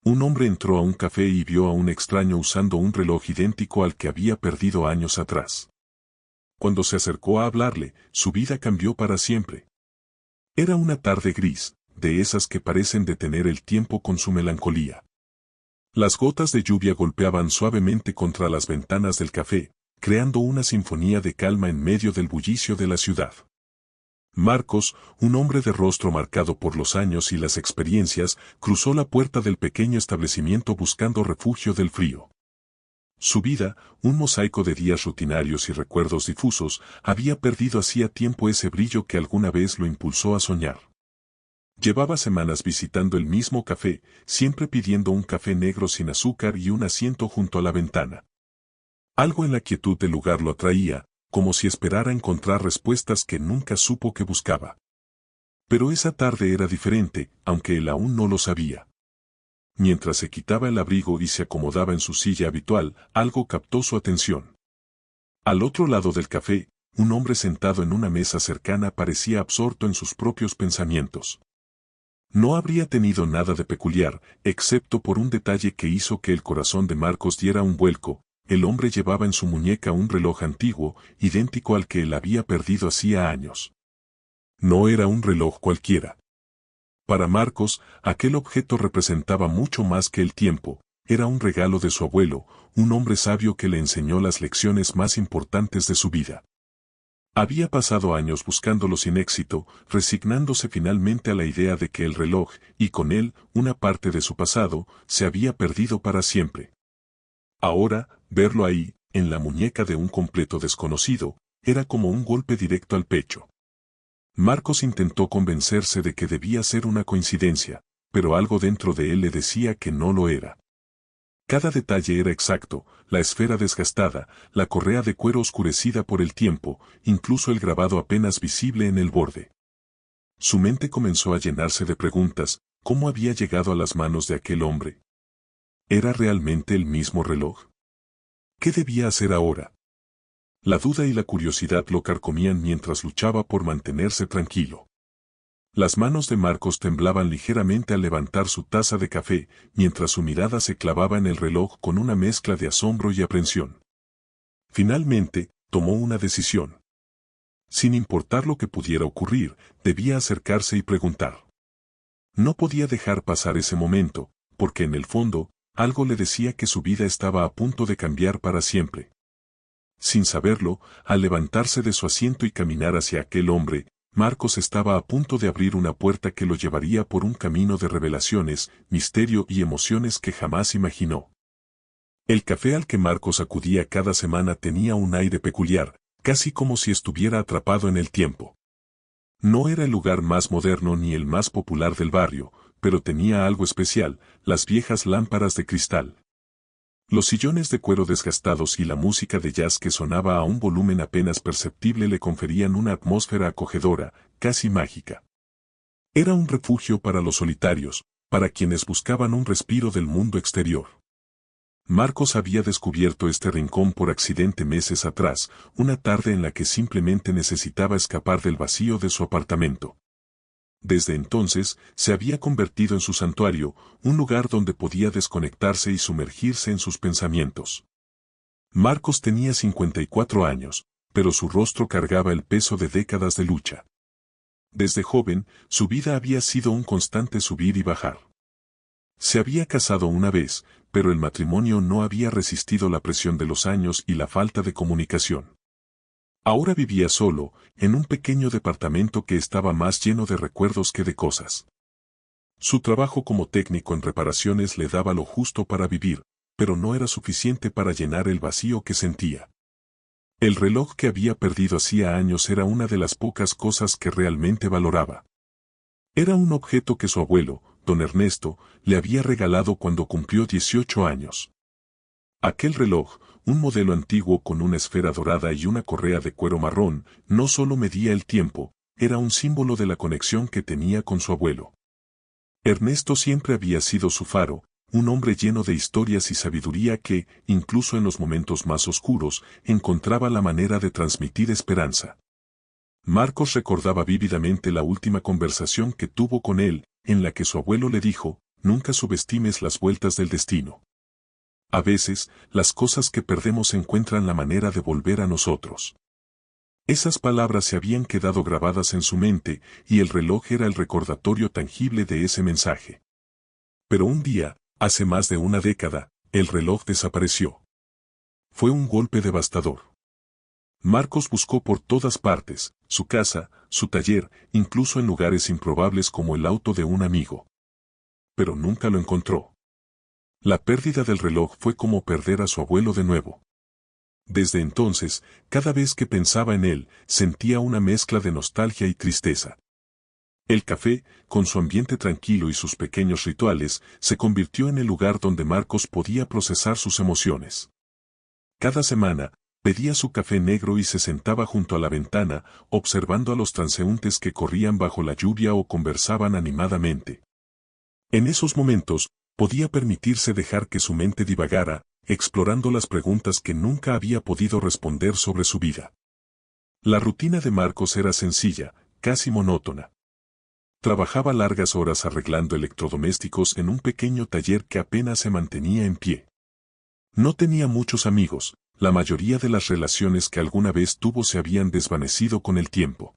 Un hombre entró a un café y vio a un extraño usando un reloj idéntico al que había perdido años atrás. Cuando se acercó a hablarle, su vida cambió para siempre. Era una tarde gris, de esas que parecen detener el tiempo con su melancolía. Las gotas de lluvia golpeaban suavemente contra las ventanas del café, creando una sinfonía de calma en medio del bullicio de la ciudad. Marcos, un hombre de rostro marcado por los años y las experiencias, cruzó la puerta del pequeño establecimiento buscando refugio del frío. Su vida, un mosaico de días rutinarios y recuerdos difusos, había perdido hacía tiempo ese brillo que alguna vez lo impulsó a soñar. Llevaba semanas visitando el mismo café, siempre pidiendo un café negro sin azúcar y un asiento junto a la ventana. Algo en la quietud del lugar lo atraía, como si esperara encontrar respuestas que nunca supo que buscaba. Pero esa tarde era diferente, aunque él aún no lo sabía. Mientras se quitaba el abrigo y se acomodaba en su silla habitual, algo captó su atención. Al otro lado del café, un hombre sentado en una mesa cercana parecía absorto en sus propios pensamientos. No habría tenido nada de peculiar, excepto por un detalle que hizo que el corazón de Marcos diera un vuelco. El hombre llevaba en su muñeca un reloj antiguo, idéntico al que él había perdido hacía años. No era un reloj cualquiera. Para Marcos, aquel objeto representaba mucho más que el tiempo, era un regalo de su abuelo, un hombre sabio que le enseñó las lecciones más importantes de su vida. Había pasado años buscándolo sin éxito, resignándose finalmente a la idea de que el reloj, y con él, una parte de su pasado, se había perdido para siempre. Ahora, verlo ahí, en la muñeca de un completo desconocido, era como un golpe directo al pecho. Marcos intentó convencerse de que debía ser una coincidencia, pero algo dentro de él le decía que no lo era. Cada detalle era exacto, la esfera desgastada, la correa de cuero oscurecida por el tiempo, incluso el grabado apenas visible en el borde. Su mente comenzó a llenarse de preguntas, ¿cómo había llegado a las manos de aquel hombre? ¿Era realmente el mismo reloj? ¿Qué debía hacer ahora? La duda y la curiosidad lo carcomían mientras luchaba por mantenerse tranquilo. Las manos de Marcos temblaban ligeramente al levantar su taza de café, mientras su mirada se clavaba en el reloj con una mezcla de asombro y aprensión. Finalmente, tomó una decisión. Sin importar lo que pudiera ocurrir, debía acercarse y preguntar. No podía dejar pasar ese momento, porque en el fondo, algo le decía que su vida estaba a punto de cambiar para siempre. Sin saberlo, al levantarse de su asiento y caminar hacia aquel hombre, Marcos estaba a punto de abrir una puerta que lo llevaría por un camino de revelaciones, misterio y emociones que jamás imaginó. El café al que Marcos acudía cada semana tenía un aire peculiar, casi como si estuviera atrapado en el tiempo. No era el lugar más moderno ni el más popular del barrio, pero tenía algo especial, las viejas lámparas de cristal. Los sillones de cuero desgastados y la música de jazz que sonaba a un volumen apenas perceptible le conferían una atmósfera acogedora, casi mágica. Era un refugio para los solitarios, para quienes buscaban un respiro del mundo exterior. Marcos había descubierto este rincón por accidente meses atrás, una tarde en la que simplemente necesitaba escapar del vacío de su apartamento. Desde entonces, se había convertido en su santuario, un lugar donde podía desconectarse y sumergirse en sus pensamientos. Marcos tenía 54 años, pero su rostro cargaba el peso de décadas de lucha. Desde joven, su vida había sido un constante subir y bajar. Se había casado una vez, pero el matrimonio no había resistido la presión de los años y la falta de comunicación. Ahora vivía solo, en un pequeño departamento que estaba más lleno de recuerdos que de cosas. Su trabajo como técnico en reparaciones le daba lo justo para vivir, pero no era suficiente para llenar el vacío que sentía. El reloj que había perdido hacía años era una de las pocas cosas que realmente valoraba. Era un objeto que su abuelo, don Ernesto, le había regalado cuando cumplió 18 años. Aquel reloj, un modelo antiguo con una esfera dorada y una correa de cuero marrón, no solo medía el tiempo, era un símbolo de la conexión que tenía con su abuelo. Ernesto siempre había sido su faro, un hombre lleno de historias y sabiduría que, incluso en los momentos más oscuros, encontraba la manera de transmitir esperanza. Marcos recordaba vívidamente la última conversación que tuvo con él, en la que su abuelo le dijo, nunca subestimes las vueltas del destino. A veces, las cosas que perdemos encuentran la manera de volver a nosotros. Esas palabras se habían quedado grabadas en su mente, y el reloj era el recordatorio tangible de ese mensaje. Pero un día, hace más de una década, el reloj desapareció. Fue un golpe devastador. Marcos buscó por todas partes, su casa, su taller, incluso en lugares improbables como el auto de un amigo. Pero nunca lo encontró. La pérdida del reloj fue como perder a su abuelo de nuevo. Desde entonces, cada vez que pensaba en él, sentía una mezcla de nostalgia y tristeza. El café, con su ambiente tranquilo y sus pequeños rituales, se convirtió en el lugar donde Marcos podía procesar sus emociones. Cada semana, pedía su café negro y se sentaba junto a la ventana, observando a los transeúntes que corrían bajo la lluvia o conversaban animadamente. En esos momentos, podía permitirse dejar que su mente divagara, explorando las preguntas que nunca había podido responder sobre su vida. La rutina de Marcos era sencilla, casi monótona. Trabajaba largas horas arreglando electrodomésticos en un pequeño taller que apenas se mantenía en pie. No tenía muchos amigos, la mayoría de las relaciones que alguna vez tuvo se habían desvanecido con el tiempo.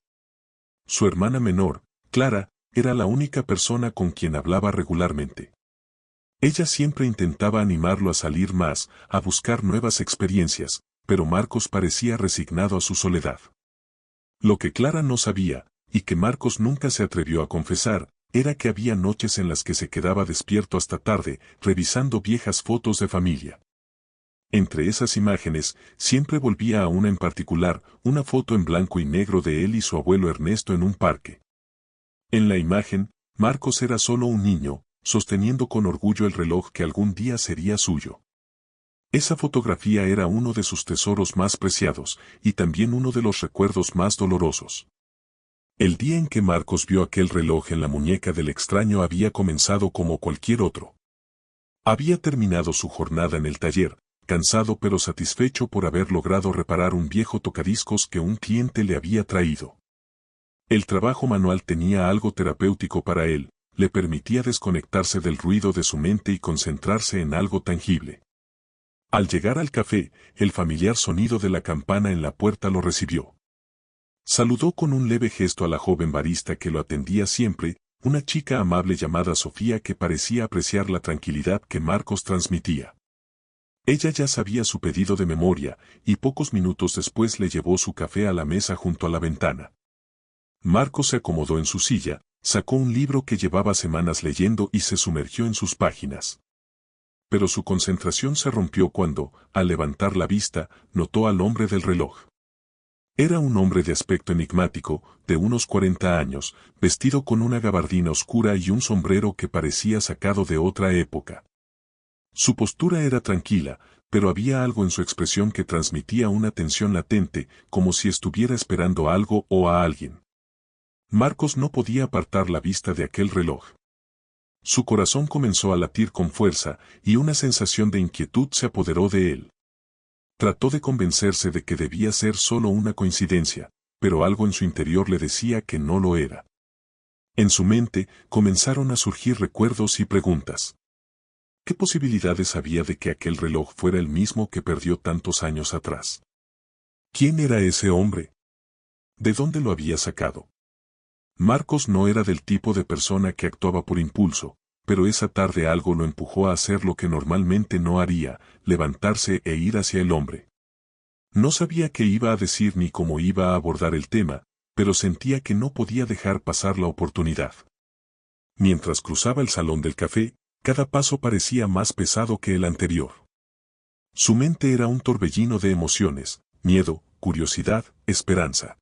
Su hermana menor, Clara, era la única persona con quien hablaba regularmente. Ella siempre intentaba animarlo a salir más, a buscar nuevas experiencias, pero Marcos parecía resignado a su soledad. Lo que Clara no sabía, y que Marcos nunca se atrevió a confesar, era que había noches en las que se quedaba despierto hasta tarde, revisando viejas fotos de familia. Entre esas imágenes, siempre volvía a una en particular, una foto en blanco y negro de él y su abuelo Ernesto en un parque. En la imagen, Marcos era solo un niño, sosteniendo con orgullo el reloj que algún día sería suyo. Esa fotografía era uno de sus tesoros más preciados, y también uno de los recuerdos más dolorosos. El día en que Marcos vio aquel reloj en la muñeca del extraño había comenzado como cualquier otro. Había terminado su jornada en el taller, cansado pero satisfecho por haber logrado reparar un viejo tocadiscos que un cliente le había traído. El trabajo manual tenía algo terapéutico para él, le permitía desconectarse del ruido de su mente y concentrarse en algo tangible. Al llegar al café, el familiar sonido de la campana en la puerta lo recibió. Saludó con un leve gesto a la joven barista que lo atendía siempre, una chica amable llamada Sofía que parecía apreciar la tranquilidad que Marcos transmitía. Ella ya sabía su pedido de memoria, y pocos minutos después le llevó su café a la mesa junto a la ventana. Marcos se acomodó en su silla, sacó un libro que llevaba semanas leyendo y se sumergió en sus páginas. Pero su concentración se rompió cuando, al levantar la vista, notó al hombre del reloj. Era un hombre de aspecto enigmático, de unos 40 años, vestido con una gabardina oscura y un sombrero que parecía sacado de otra época. Su postura era tranquila, pero había algo en su expresión que transmitía una tensión latente, como si estuviera esperando algo o a alguien. Marcos no podía apartar la vista de aquel reloj. Su corazón comenzó a latir con fuerza, y una sensación de inquietud se apoderó de él. Trató de convencerse de que debía ser solo una coincidencia, pero algo en su interior le decía que no lo era. En su mente comenzaron a surgir recuerdos y preguntas. ¿Qué posibilidades había de que aquel reloj fuera el mismo que perdió tantos años atrás? ¿Quién era ese hombre? ¿De dónde lo había sacado? Marcos no era del tipo de persona que actuaba por impulso, pero esa tarde algo lo empujó a hacer lo que normalmente no haría, levantarse e ir hacia el hombre. No sabía qué iba a decir ni cómo iba a abordar el tema, pero sentía que no podía dejar pasar la oportunidad. Mientras cruzaba el salón del café, cada paso parecía más pesado que el anterior. Su mente era un torbellino de emociones, miedo, curiosidad, esperanza.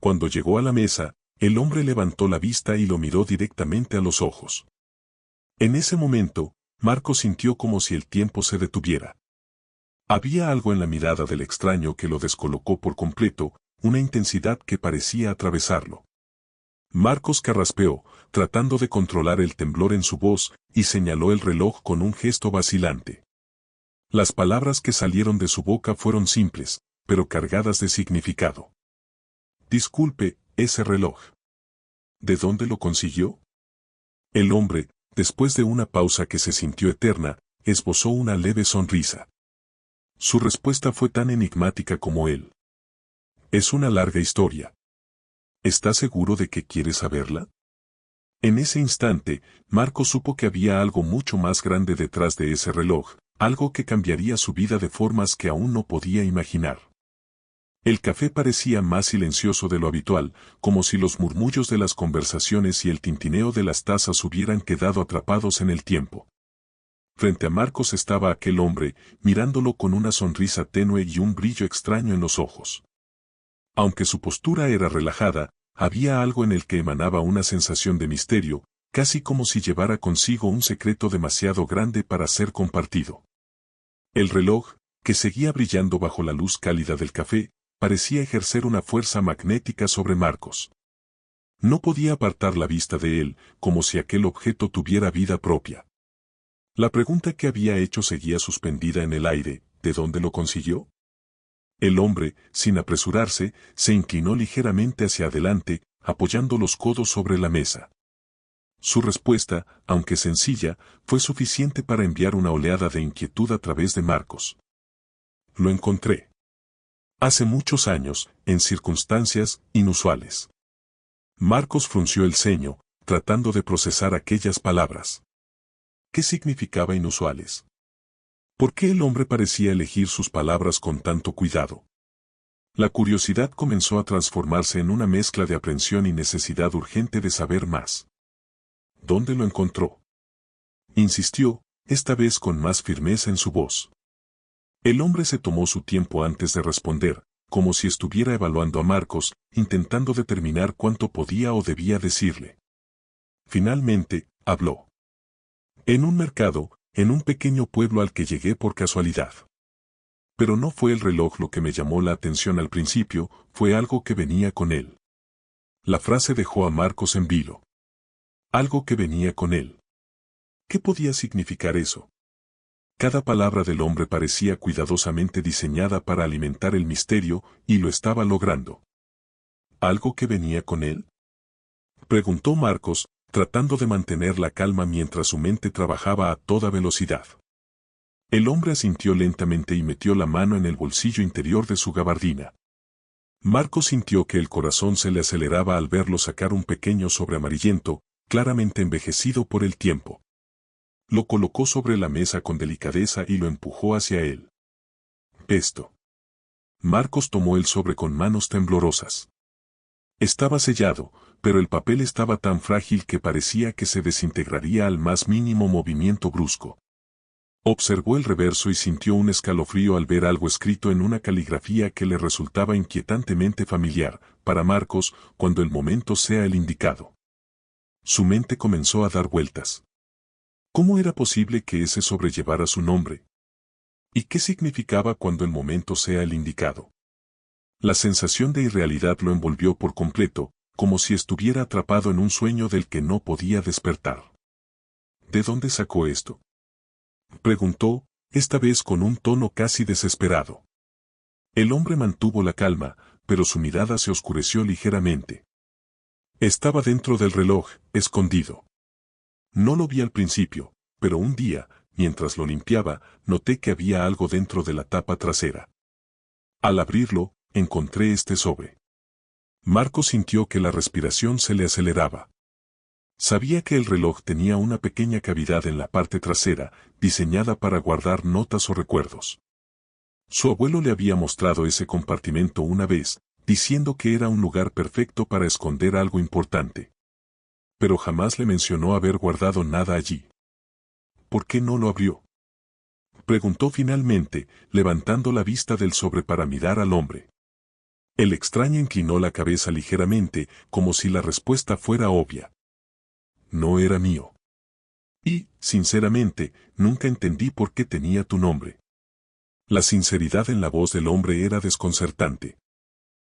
Cuando llegó a la mesa, el hombre levantó la vista y lo miró directamente a los ojos. En ese momento, Marcos sintió como si el tiempo se detuviera. Había algo en la mirada del extraño que lo descolocó por completo, una intensidad que parecía atravesarlo. Marcos carraspeó, tratando de controlar el temblor en su voz, y señaló el reloj con un gesto vacilante. Las palabras que salieron de su boca fueron simples, pero cargadas de significado. Disculpe, ese reloj. ¿De dónde lo consiguió? El hombre, Después de una pausa que se sintió eterna, esbozó una leve sonrisa. Su respuesta fue tan enigmática como él. Es una larga historia. ¿Estás seguro de que quieres saberla? En ese instante, Marco supo que había algo mucho más grande detrás de ese reloj, algo que cambiaría su vida de formas que aún no podía imaginar. El café parecía más silencioso de lo habitual, como si los murmullos de las conversaciones y el tintineo de las tazas hubieran quedado atrapados en el tiempo. Frente a Marcos estaba aquel hombre, mirándolo con una sonrisa tenue y un brillo extraño en los ojos. Aunque su postura era relajada, había algo en el que emanaba una sensación de misterio, casi como si llevara consigo un secreto demasiado grande para ser compartido. El reloj, que seguía brillando bajo la luz cálida del café, parecía ejercer una fuerza magnética sobre Marcos. No podía apartar la vista de él, como si aquel objeto tuviera vida propia. La pregunta que había hecho seguía suspendida en el aire: ¿de dónde lo consiguió? El hombre, sin apresurarse, se inclinó ligeramente hacia adelante, apoyando los codos sobre la mesa. Su respuesta, aunque sencilla, fue suficiente para enviar una oleada de inquietud a través de Marcos. Lo encontré. Hace muchos años, en circunstancias inusuales. Marcos frunció el ceño, tratando de procesar aquellas palabras. ¿Qué significaba inusuales? ¿Por qué el hombre parecía elegir sus palabras con tanto cuidado? La curiosidad comenzó a transformarse en una mezcla de aprensión y necesidad urgente de saber más. ¿Dónde lo encontró? Insistió, esta vez con más firmeza en su voz. El hombre se tomó su tiempo antes de responder, como si estuviera evaluando a Marcos, intentando determinar cuánto podía o debía decirle. Finalmente, habló. En un mercado, en un pequeño pueblo al que llegué por casualidad. Pero no fue el reloj lo que me llamó la atención al principio, fue algo que venía con él. La frase dejó a Marcos en vilo. Algo que venía con él. ¿Qué podía significar eso? Cada palabra del hombre parecía cuidadosamente diseñada para alimentar el misterio, y lo estaba logrando. ¿Algo que venía con él? Preguntó Marcos, tratando de mantener la calma mientras su mente trabajaba a toda velocidad. El hombre asintió lentamente y metió la mano en el bolsillo interior de su gabardina. Marcos sintió que el corazón se le aceleraba al verlo sacar un pequeño sobre amarillento, claramente envejecido por el tiempo. Lo colocó sobre la mesa con delicadeza y lo empujó hacia él. Esto. Marcos tomó el sobre con manos temblorosas. Estaba sellado, pero el papel estaba tan frágil que parecía que se desintegraría al más mínimo movimiento brusco. Observó el reverso y sintió un escalofrío al ver algo escrito en una caligrafía que le resultaba inquietantemente familiar, para Marcos, cuando el momento sea el indicado. Su mente comenzó a dar vueltas. ¿Cómo era posible que ese sobre llevara su nombre? ¿Y qué significaba cuando el momento sea el indicado? La sensación de irrealidad lo envolvió por completo, como si estuviera atrapado en un sueño del que no podía despertar. ¿De dónde sacó esto?, preguntó, esta vez con un tono casi desesperado. El hombre mantuvo la calma, pero su mirada se oscureció ligeramente. Estaba dentro del reloj, escondido. No lo vi al principio, pero un día, mientras lo limpiaba, noté que había algo dentro de la tapa trasera. Al abrirlo, encontré este sobre. Marco sintió que la respiración se le aceleraba. Sabía que el reloj tenía una pequeña cavidad en la parte trasera, diseñada para guardar notas o recuerdos. Su abuelo le había mostrado ese compartimento una vez, diciendo que era un lugar perfecto para esconder algo importante. Pero jamás le mencionó haber guardado nada allí. ¿Por qué no lo abrió?, preguntó finalmente, levantando la vista del sobre para mirar al hombre. El extraño inclinó la cabeza ligeramente, como si la respuesta fuera obvia. No era mío. Y, sinceramente, nunca entendí por qué tenía tu nombre. La sinceridad en la voz del hombre era desconcertante.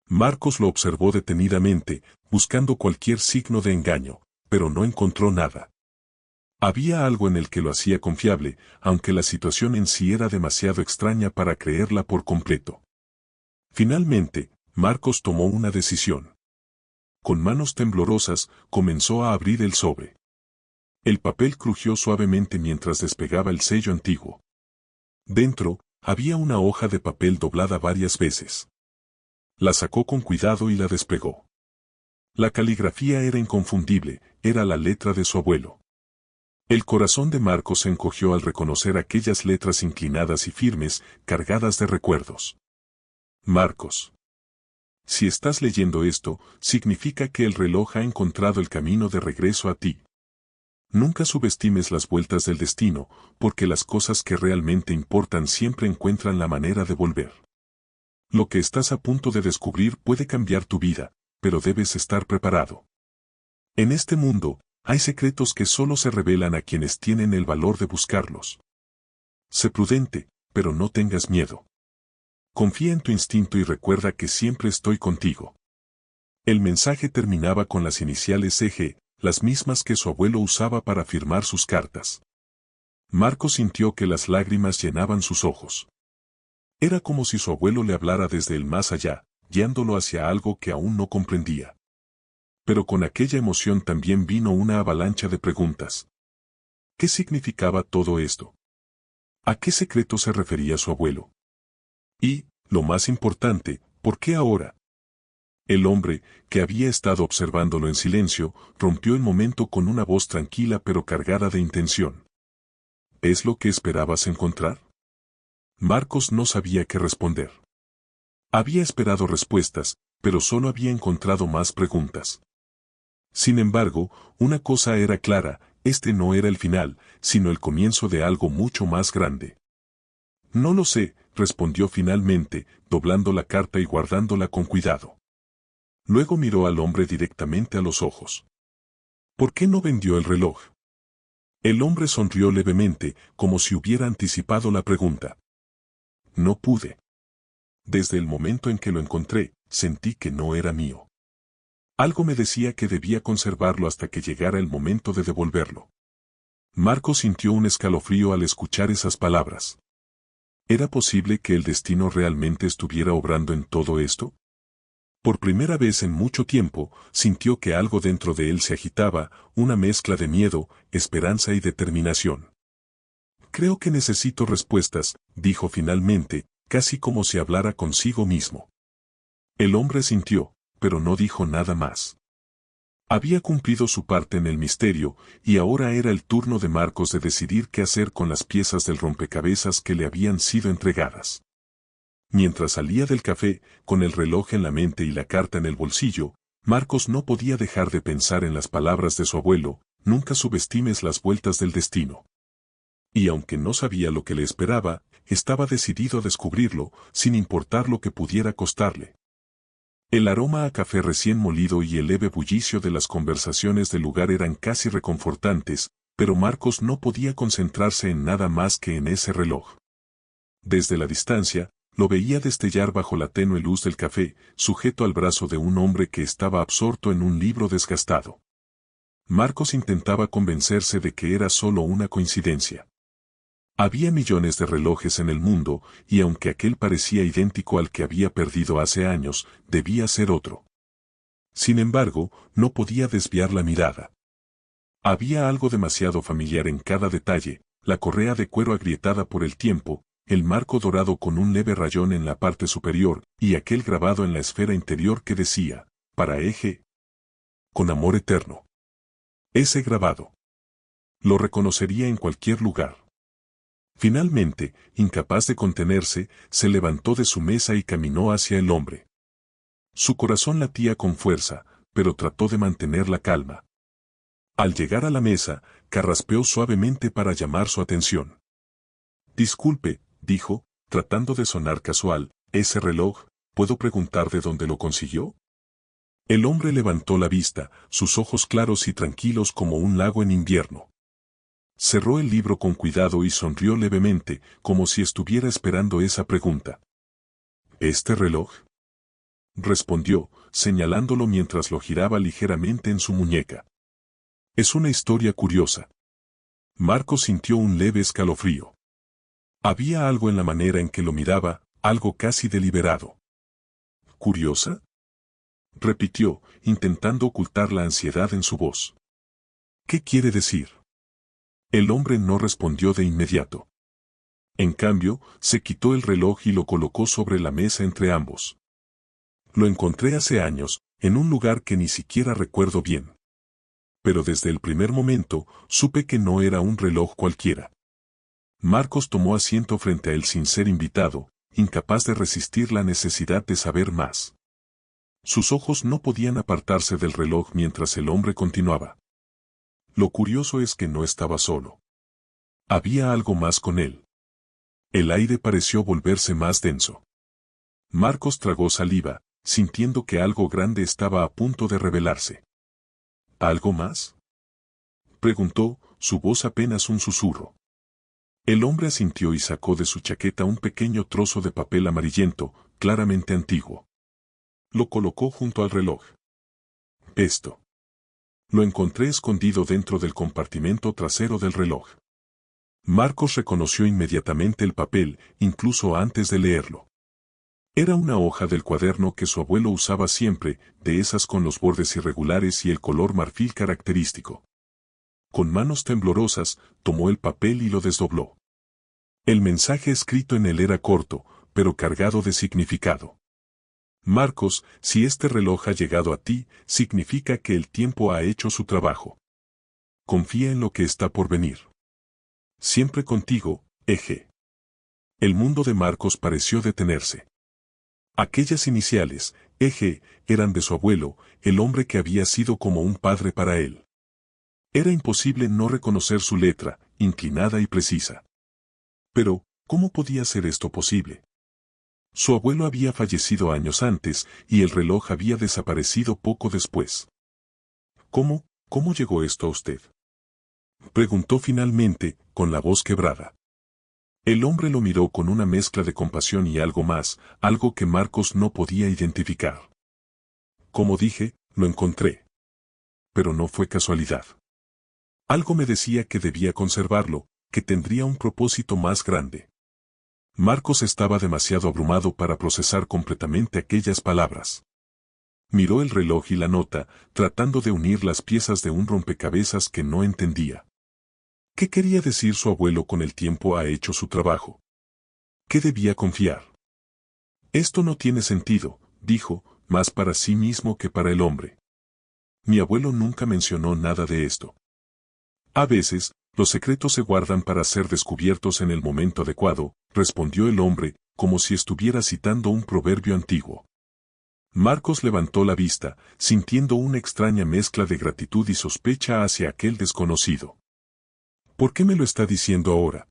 Marcos lo observó detenidamente, buscando cualquier signo de engaño, pero no encontró nada. Había algo en el que lo hacía confiable, aunque la situación en sí era demasiado extraña para creerla por completo. Finalmente, Marcos tomó una decisión. Con manos temblorosas, comenzó a abrir el sobre. El papel crujió suavemente mientras despegaba el sello antiguo. Dentro, había una hoja de papel doblada varias veces. La sacó con cuidado y la desplegó. La caligrafía era inconfundible, era la letra de su abuelo. El corazón de Marcos se encogió al reconocer aquellas letras inclinadas y firmes, cargadas de recuerdos. Marcos. Si estás leyendo esto, significa que el reloj ha encontrado el camino de regreso a ti. Nunca subestimes las vueltas del destino, porque las cosas que realmente importan siempre encuentran la manera de volver. Lo que estás a punto de descubrir puede cambiar tu vida, pero debes estar preparado. En este mundo, hay secretos que solo se revelan a quienes tienen el valor de buscarlos. Sé prudente, pero no tengas miedo. Confía en tu instinto y recuerda que siempre estoy contigo. El mensaje terminaba con las iniciales CG, las mismas que su abuelo usaba para firmar sus cartas. Marcos sintió que las lágrimas llenaban sus ojos. Era como si su abuelo le hablara desde el más allá, guiándolo hacia algo que aún no comprendía. Pero con aquella emoción también vino una avalancha de preguntas. ¿Qué significaba todo esto? ¿A qué secreto se refería su abuelo? Y, lo más importante, ¿por qué ahora? El hombre, que había estado observándolo en silencio, rompió el momento con una voz tranquila pero cargada de intención. ¿Es lo que esperabas encontrar? Marcos no sabía qué responder. Había esperado respuestas, pero solo había encontrado más preguntas. Sin embargo, una cosa era clara, este no era el final, sino el comienzo de algo mucho más grande. No lo sé, respondió finalmente, doblando la carta y guardándola con cuidado. Luego miró al hombre directamente a los ojos. ¿Por qué no vendió el reloj? El hombre sonrió levemente, como si hubiera anticipado la pregunta. No pude. Desde el momento en que lo encontré, sentí que no era mío. Algo me decía que debía conservarlo hasta que llegara el momento de devolverlo. Marco sintió un escalofrío al escuchar esas palabras. ¿Era posible que el destino realmente estuviera obrando en todo esto? Por primera vez en mucho tiempo, sintió que algo dentro de él se agitaba, una mezcla de miedo, esperanza y determinación. Creo que necesito respuestas, dijo finalmente, casi como si hablara consigo mismo. El hombre sintió, pero no dijo nada más. Había cumplido su parte en el misterio, y ahora era el turno de Marcos de decidir qué hacer con las piezas del rompecabezas que le habían sido entregadas. Mientras salía del café, con el reloj en la mente y la carta en el bolsillo, Marcos no podía dejar de pensar en las palabras de su abuelo, nunca subestimes las vueltas del destino. Y aunque no sabía lo que le esperaba, estaba decidido a descubrirlo, sin importar lo que pudiera costarle. El aroma a café recién molido y el leve bullicio de las conversaciones del lugar eran casi reconfortantes, pero Marcos no podía concentrarse en nada más que en ese reloj. Desde la distancia, lo veía destellar bajo la tenue luz del café, sujeto al brazo de un hombre que estaba absorto en un libro desgastado. Marcos intentaba convencerse de que era solo una coincidencia. Había millones de relojes en el mundo, y aunque aquel parecía idéntico al que había perdido hace años, debía ser otro. Sin embargo, no podía desviar la mirada. Había algo demasiado familiar en cada detalle, la correa de cuero agrietada por el tiempo, el marco dorado con un leve rayón en la parte superior, y aquel grabado en la esfera interior que decía, para eje, con amor eterno. Ese grabado. Lo reconocería en cualquier lugar. Finalmente, incapaz de contenerse, se levantó de su mesa y caminó hacia el hombre. Su corazón latía con fuerza, pero trató de mantener la calma. Al llegar a la mesa, carraspeó suavemente para llamar su atención. Disculpe, dijo, tratando de sonar casual, ¿ese reloj, puedo preguntar de dónde lo consiguió? El hombre levantó la vista, sus ojos claros y tranquilos como un lago en invierno. Cerró el libro con cuidado y sonrió levemente, como si estuviera esperando esa pregunta. ¿Este reloj? Respondió, señalándolo mientras lo giraba ligeramente en su muñeca. Es una historia curiosa. Marco sintió un leve escalofrío. Había algo en la manera en que lo miraba, algo casi deliberado. ¿Curiosa? Repitió, intentando ocultar la ansiedad en su voz. ¿Qué quiere decir? El hombre no respondió de inmediato. En cambio, se quitó el reloj y lo colocó sobre la mesa entre ambos. Lo encontré hace años, en un lugar que ni siquiera recuerdo bien. Pero desde el primer momento, supe que no era un reloj cualquiera. Marcos tomó asiento frente a él sin ser invitado, incapaz de resistir la necesidad de saber más. Sus ojos no podían apartarse del reloj mientras el hombre continuaba. Lo curioso es que no estaba solo. Había algo más con él. El aire pareció volverse más denso. Marcos tragó saliva, sintiendo que algo grande estaba a punto de revelarse. ¿Algo más?, preguntó, su voz apenas un susurro. El hombre asintió y sacó de su chaqueta un pequeño trozo de papel amarillento, claramente antiguo. Lo colocó junto al reloj. Esto. Lo encontré escondido dentro del compartimento trasero del reloj. Marcos reconoció inmediatamente el papel, incluso antes de leerlo. Era una hoja del cuaderno que su abuelo usaba siempre, de esas con los bordes irregulares y el color marfil característico. Con manos temblorosas, tomó el papel y lo desdobló. El mensaje escrito en él era corto, pero cargado de significado. Marcos, si este reloj ha llegado a ti, significa que el tiempo ha hecho su trabajo. Confía en lo que está por venir. Siempre contigo, Eje. El mundo de Marcos pareció detenerse. Aquellas iniciales, Eje, eran de su abuelo, el hombre que había sido como un padre para él. Era imposible no reconocer su letra, inclinada y precisa. Pero, ¿cómo podía ser esto posible? Su abuelo había fallecido años antes, y el reloj había desaparecido poco después. ¿Cómo llegó esto a usted?, preguntó finalmente, con la voz quebrada. El hombre lo miró con una mezcla de compasión y algo más, algo que Marcos no podía identificar. Como dije, lo encontré. Pero no fue casualidad. Algo me decía que debía conservarlo, que tendría un propósito más grande. Marcos estaba demasiado abrumado para procesar completamente aquellas palabras. Miró el reloj y la nota, tratando de unir las piezas de un rompecabezas que no entendía. ¿Qué quería decir su abuelo con el tiempo ha hecho su trabajo? ¿Qué debía confiar? Esto no tiene sentido, dijo, más para sí mismo que para el hombre. Mi abuelo nunca mencionó nada de esto. A veces, los secretos se guardan para ser descubiertos en el momento adecuado, respondió el hombre, como si estuviera citando un proverbio antiguo. Marcos levantó la vista, sintiendo una extraña mezcla de gratitud y sospecha hacia aquel desconocido. ¿Por qué me lo está diciendo ahora?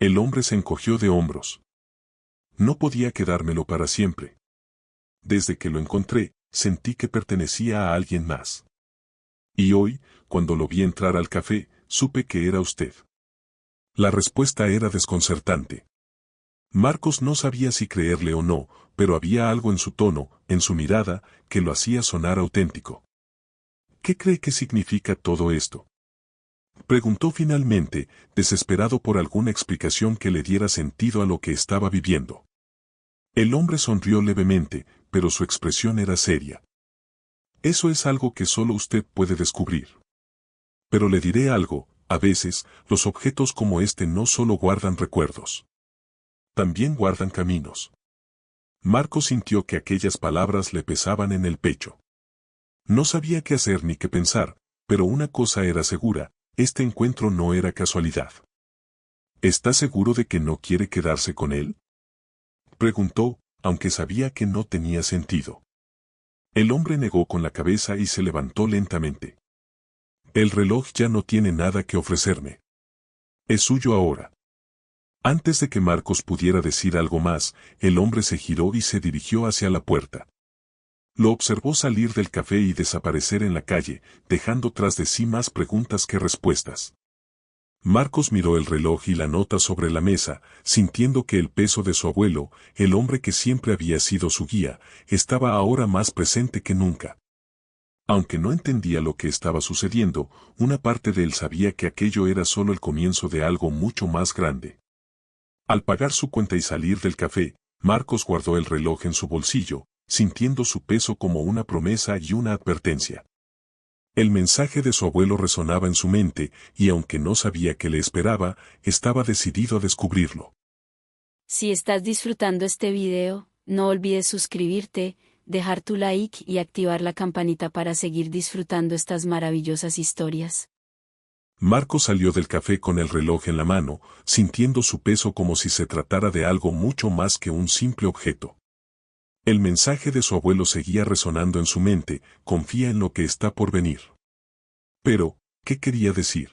El hombre se encogió de hombros. No podía quedármelo para siempre. Desde que lo encontré, sentí que pertenecía a alguien más. Y hoy, cuando lo vi entrar al café, supe que era usted. La respuesta era desconcertante. Marcos no sabía si creerle o no, pero había algo en su tono, en su mirada, que lo hacía sonar auténtico. ¿Qué cree que significa todo esto?, preguntó finalmente, desesperado por alguna explicación que le diera sentido a lo que estaba viviendo. El hombre sonrió levemente, pero su expresión era seria. Eso es algo que solo usted puede descubrir. Pero le diré algo, a veces, los objetos como este no solo guardan recuerdos. También guardan caminos. Marcos sintió que aquellas palabras le pesaban en el pecho. No sabía qué hacer ni qué pensar, pero una cosa era segura, este encuentro no era casualidad. ¿Está seguro de que no quiere quedarse con él?, preguntó, aunque sabía que no tenía sentido. El hombre negó con la cabeza y se levantó lentamente. El reloj ya no tiene nada que ofrecerme. Es suyo ahora. Antes de que Marcos pudiera decir algo más, el hombre se giró y se dirigió hacia la puerta. Lo observó salir del café y desaparecer en la calle, dejando tras de sí más preguntas que respuestas. Marcos miró el reloj y la nota sobre la mesa, sintiendo que el peso de su abuelo, el hombre que siempre había sido su guía, estaba ahora más presente que nunca. Aunque no entendía lo que estaba sucediendo, una parte de él sabía que aquello era solo el comienzo de algo mucho más grande. Al pagar su cuenta y salir del café, Marcos guardó el reloj en su bolsillo, sintiendo su peso como una promesa y una advertencia. El mensaje de su abuelo resonaba en su mente, y aunque no sabía qué le esperaba, estaba decidido a descubrirlo. Si estás disfrutando este video, no olvides suscribirte, dejar tu like y activar la campanita para seguir disfrutando estas maravillosas historias. Marcos salió del café con el reloj en la mano, sintiendo su peso como si se tratara de algo mucho más que un simple objeto. El mensaje de su abuelo seguía resonando en su mente: confía en lo que está por venir. Pero, ¿qué quería decir?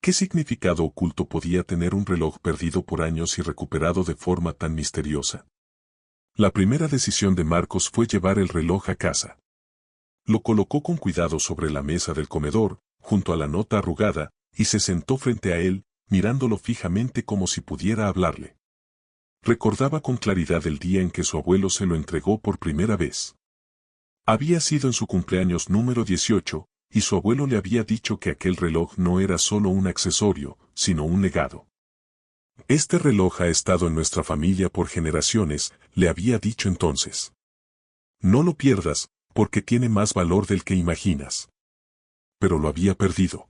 ¿Qué significado oculto podía tener un reloj perdido por años y recuperado de forma tan misteriosa? La primera decisión de Marcos fue llevar el reloj a casa. Lo colocó con cuidado sobre la mesa del comedor, junto a la nota arrugada, y se sentó frente a él, mirándolo fijamente como si pudiera hablarle. Recordaba con claridad el día en que su abuelo se lo entregó por primera vez. Había sido en su cumpleaños número 18, y su abuelo le había dicho que aquel reloj no era solo un accesorio, sino un legado. Este reloj ha estado en nuestra familia por generaciones, le había dicho entonces. No lo pierdas, porque tiene más valor del que imaginas. Pero lo había perdido.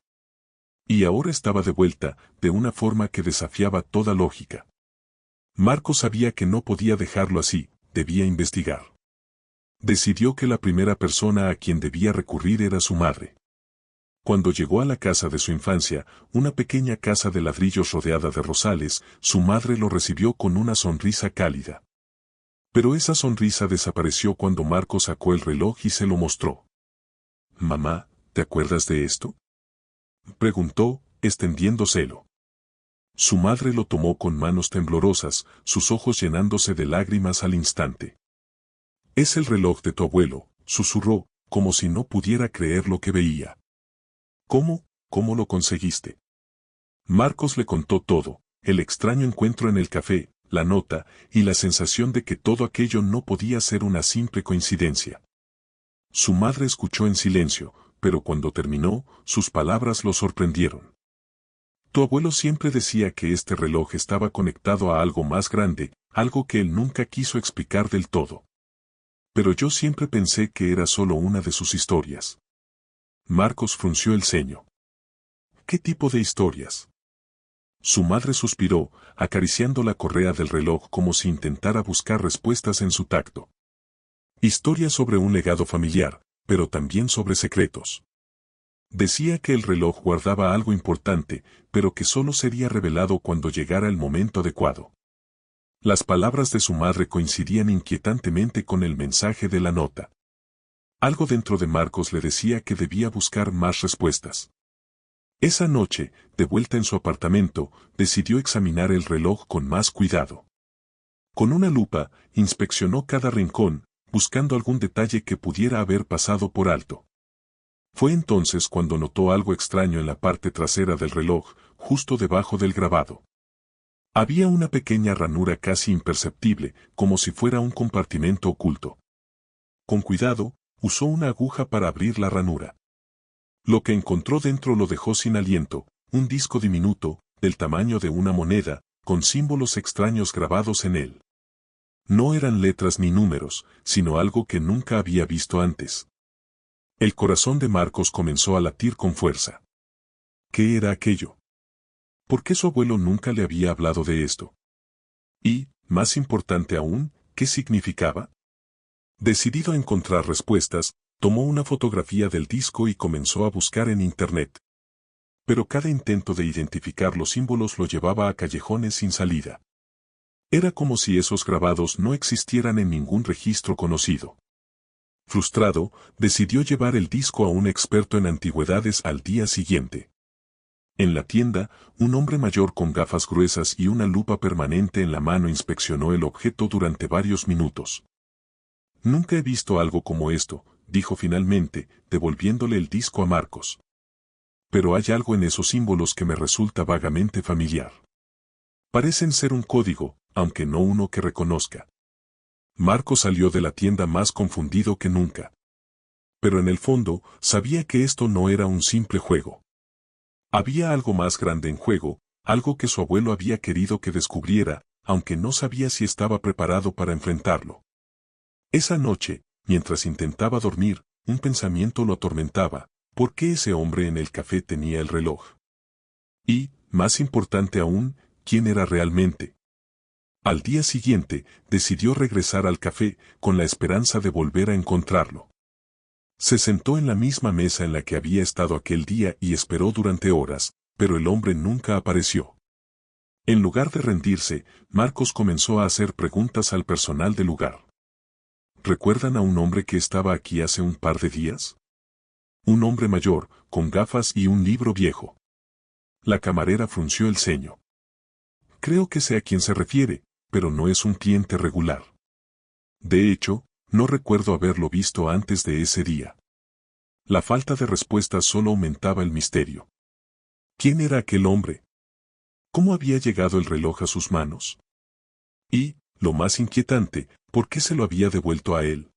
Y ahora estaba de vuelta, de una forma que desafiaba toda lógica. Marcos sabía que no podía dejarlo así, debía investigar. Decidió que la primera persona a quien debía recurrir era su madre. Cuando llegó a la casa de su infancia, una pequeña casa de ladrillos rodeada de rosales, su madre lo recibió con una sonrisa cálida. Pero esa sonrisa desapareció cuando Marcos sacó el reloj y se lo mostró. «Mamá, ¿te acuerdas de esto?», preguntó, extendiéndoselo. Su madre lo tomó con manos temblorosas, sus ojos llenándose de lágrimas al instante. «Es el reloj de tu abuelo», susurró, como si no pudiera creer lo que veía. ¿Cómo lo conseguiste?». Marcos le contó todo: el extraño encuentro en el café, la nota, y la sensación de que todo aquello no podía ser una simple coincidencia. Su madre escuchó en silencio, pero cuando terminó, sus palabras lo sorprendieron. «Tu abuelo siempre decía que este reloj estaba conectado a algo más grande, algo que él nunca quiso explicar del todo. Pero yo siempre pensé que era solo una de sus historias». Marcos frunció el ceño. «¿Qué tipo de historias?». Su madre suspiró, acariciando la correa del reloj como si intentara buscar respuestas en su tacto. «Historias sobre un legado familiar, pero también sobre secretos. Decía que el reloj guardaba algo importante, pero que solo sería revelado cuando llegara el momento adecuado». Las palabras de su madre coincidían inquietantemente con el mensaje de la nota. Algo dentro de Marcos le decía que debía buscar más respuestas. Esa noche, de vuelta en su apartamento, decidió examinar el reloj con más cuidado. Con una lupa, inspeccionó cada rincón, buscando algún detalle que pudiera haber pasado por alto. Fue entonces cuando notó algo extraño en la parte trasera del reloj, justo debajo del grabado. Había una pequeña ranura casi imperceptible, como si fuera un compartimento oculto. Con cuidado, usó una aguja para abrir la ranura. Lo que encontró dentro lo dejó sin aliento: un disco diminuto, del tamaño de una moneda, con símbolos extraños grabados en él. No eran letras ni números, sino algo que nunca había visto antes. El corazón de Marcos comenzó a latir con fuerza. ¿Qué era aquello? ¿Por qué su abuelo nunca le había hablado de esto? Y, más importante aún, ¿qué significaba? Decidido a encontrar respuestas, tomó una fotografía del disco y comenzó a buscar en Internet. Pero cada intento de identificar los símbolos lo llevaba a callejones sin salida. Era como si esos grabados no existieran en ningún registro conocido. Frustrado, decidió llevar el disco a un experto en antigüedades al día siguiente. En la tienda, un hombre mayor con gafas gruesas y una lupa permanente en la mano inspeccionó el objeto durante varios minutos. «Nunca he visto algo como esto», dijo finalmente, devolviéndole el disco a Marcos. «Pero hay algo en esos símbolos que me resulta vagamente familiar. Parecen ser un código, aunque no uno que reconozca». Marcos salió de la tienda más confundido que nunca. Pero en el fondo, sabía que esto no era un simple juego. Había algo más grande en juego, algo que su abuelo había querido que descubriera, aunque no sabía si estaba preparado para enfrentarlo. Esa noche, mientras intentaba dormir, un pensamiento lo atormentaba: ¿Por qué ese hombre en el café tenía el reloj? Y, más importante aún, ¿quién era realmente? Al día siguiente, decidió regresar al café, con la esperanza de volver a encontrarlo. Se sentó en la misma mesa en la que había estado aquel día y esperó durante horas, pero el hombre nunca apareció. En lugar de rendirse, Marcos comenzó a hacer preguntas al personal del lugar. ¿Recuerdan a un hombre que estaba aquí hace un par de días? Un hombre mayor, con gafas y un libro viejo. La camarera frunció el ceño. Creo que sé a quién se refiere, pero no es un cliente regular. De hecho, no recuerdo haberlo visto antes de ese día. La falta de respuesta solo aumentaba el misterio. ¿Quién era aquel hombre? ¿Cómo había llegado el reloj a sus manos? Y, lo más inquietante, ¿por qué se lo había devuelto a él?